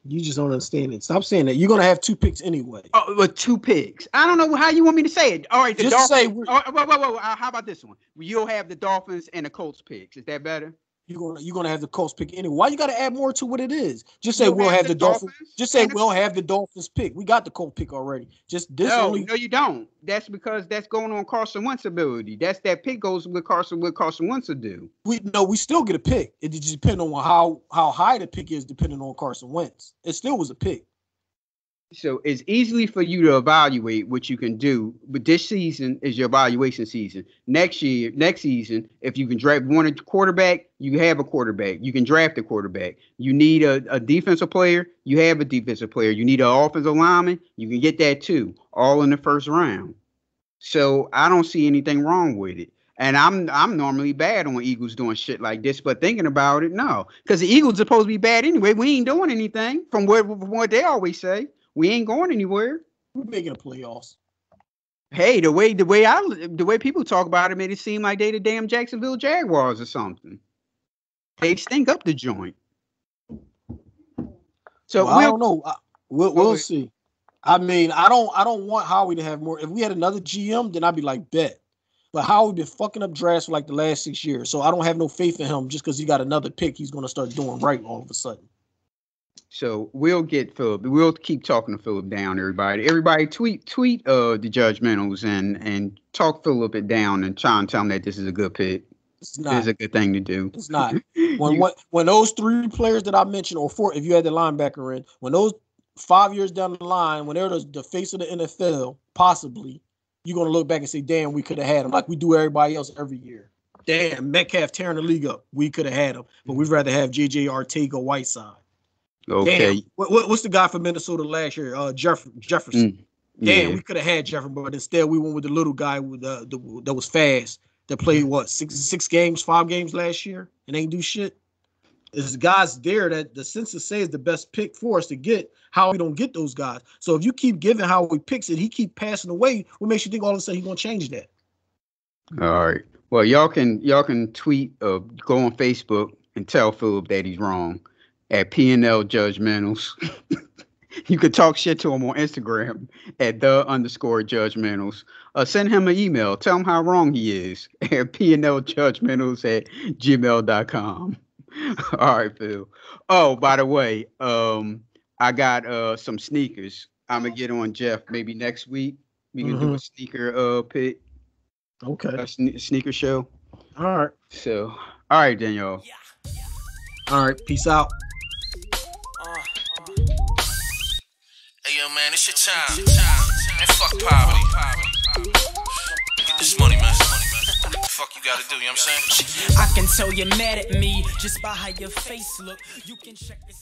You just don't understand it. Stop saying that. You're gonna have 2 picks anyway. Oh, but 2 picks. I don't know how you want me to say it. All right, the just Dolphins. How about this one? You'll have the Dolphins and the Colts picks. Is that better? You're gonna have the Colts pick anyway. Why you gotta add more to what it is? Just say we'll have the Dolphins. Just say we'll have the Dolphins pick. We got the Colts pick already. Just this no, you don't. That's because that's going on Carson Wentz's ability. That pick goes with Carson Wentz will do. We still get a pick. It just depends on how high the pick is, depending on Carson Wentz. It still was a pick. So it's easily for you to evaluate what you can do, but this season is your evaluation season. Next season, if you can draft a quarterback, you have a quarterback. You can draft a quarterback. You need a defensive player, you have a defensive player. You need an offensive lineman, you can get that too, all in the first round. So I don't see anything wrong with it. And I'm normally bad on Eagles doing shit like this, but thinking about it, no. Because the Eagles are supposed to be bad anyway. We ain't doing anything from what they always say. We ain't going anywhere. We're making the playoffs. Hey, the way people talk about it made it seem like they the damn Jacksonville Jaguars or something. They stink up the joint. So I don't know. We'll see. I mean, I don't want Howie to have more. If we had another GM, then I'd be like, bet. But Howie been fucking up drafts for like the last 6 years, so I don't have no faith in him. Just because he got another pick, he's gonna start doing right all of a sudden. So we'll get Philip. We'll keep talking to Philip down, everybody. Everybody tweet the judgmentals and talk Philip it down and try and tell him that this is a good pick. It's a good thing to do. It's not. When those 3 players that I mentioned, or 4, if you had the linebacker in, when those 5 years down the line, when they're the face of the NFL, possibly, you're gonna look back and say, damn, we could have had him, like we do everybody else every year. Damn, Metcalf tearing the league up. We could have had him, but we'd rather have JJ Arcega-Whiteside. Okay. Damn. What's the guy from Minnesota last year? Jefferson. Damn, we could have had Jefferson, but instead we went with the little guy with that was fast, that played 5 games last year and ain't do shit. There's guys there that the census says the best pick for us to get. How we don't get those guys. So if you keep giving how he picks it, he keep passing away. What makes you think all of a sudden he's gonna change that? All right. Well, y'all can tweet, go on Facebook and tell Philip that he's wrong at P&L Judgmentals. You could talk shit to him on Instagram at _judgmentals. Send him an email. Tell him how wrong he is at pnljudgmentals@gmail.com. All right, Phil. Oh, by the way, I got some sneakers. I'm gonna get on Jeff maybe next week. We can do a sneaker pick. Okay. A sneaker show. All right. So All right, then, y'all. All right, peace out. Hey, yo, man, it's your time. Man, fuck poverty. Get this money, man. Fuck you gotta do, you know what I'm saying? I can tell you're mad at me just by how your face look. You can check this.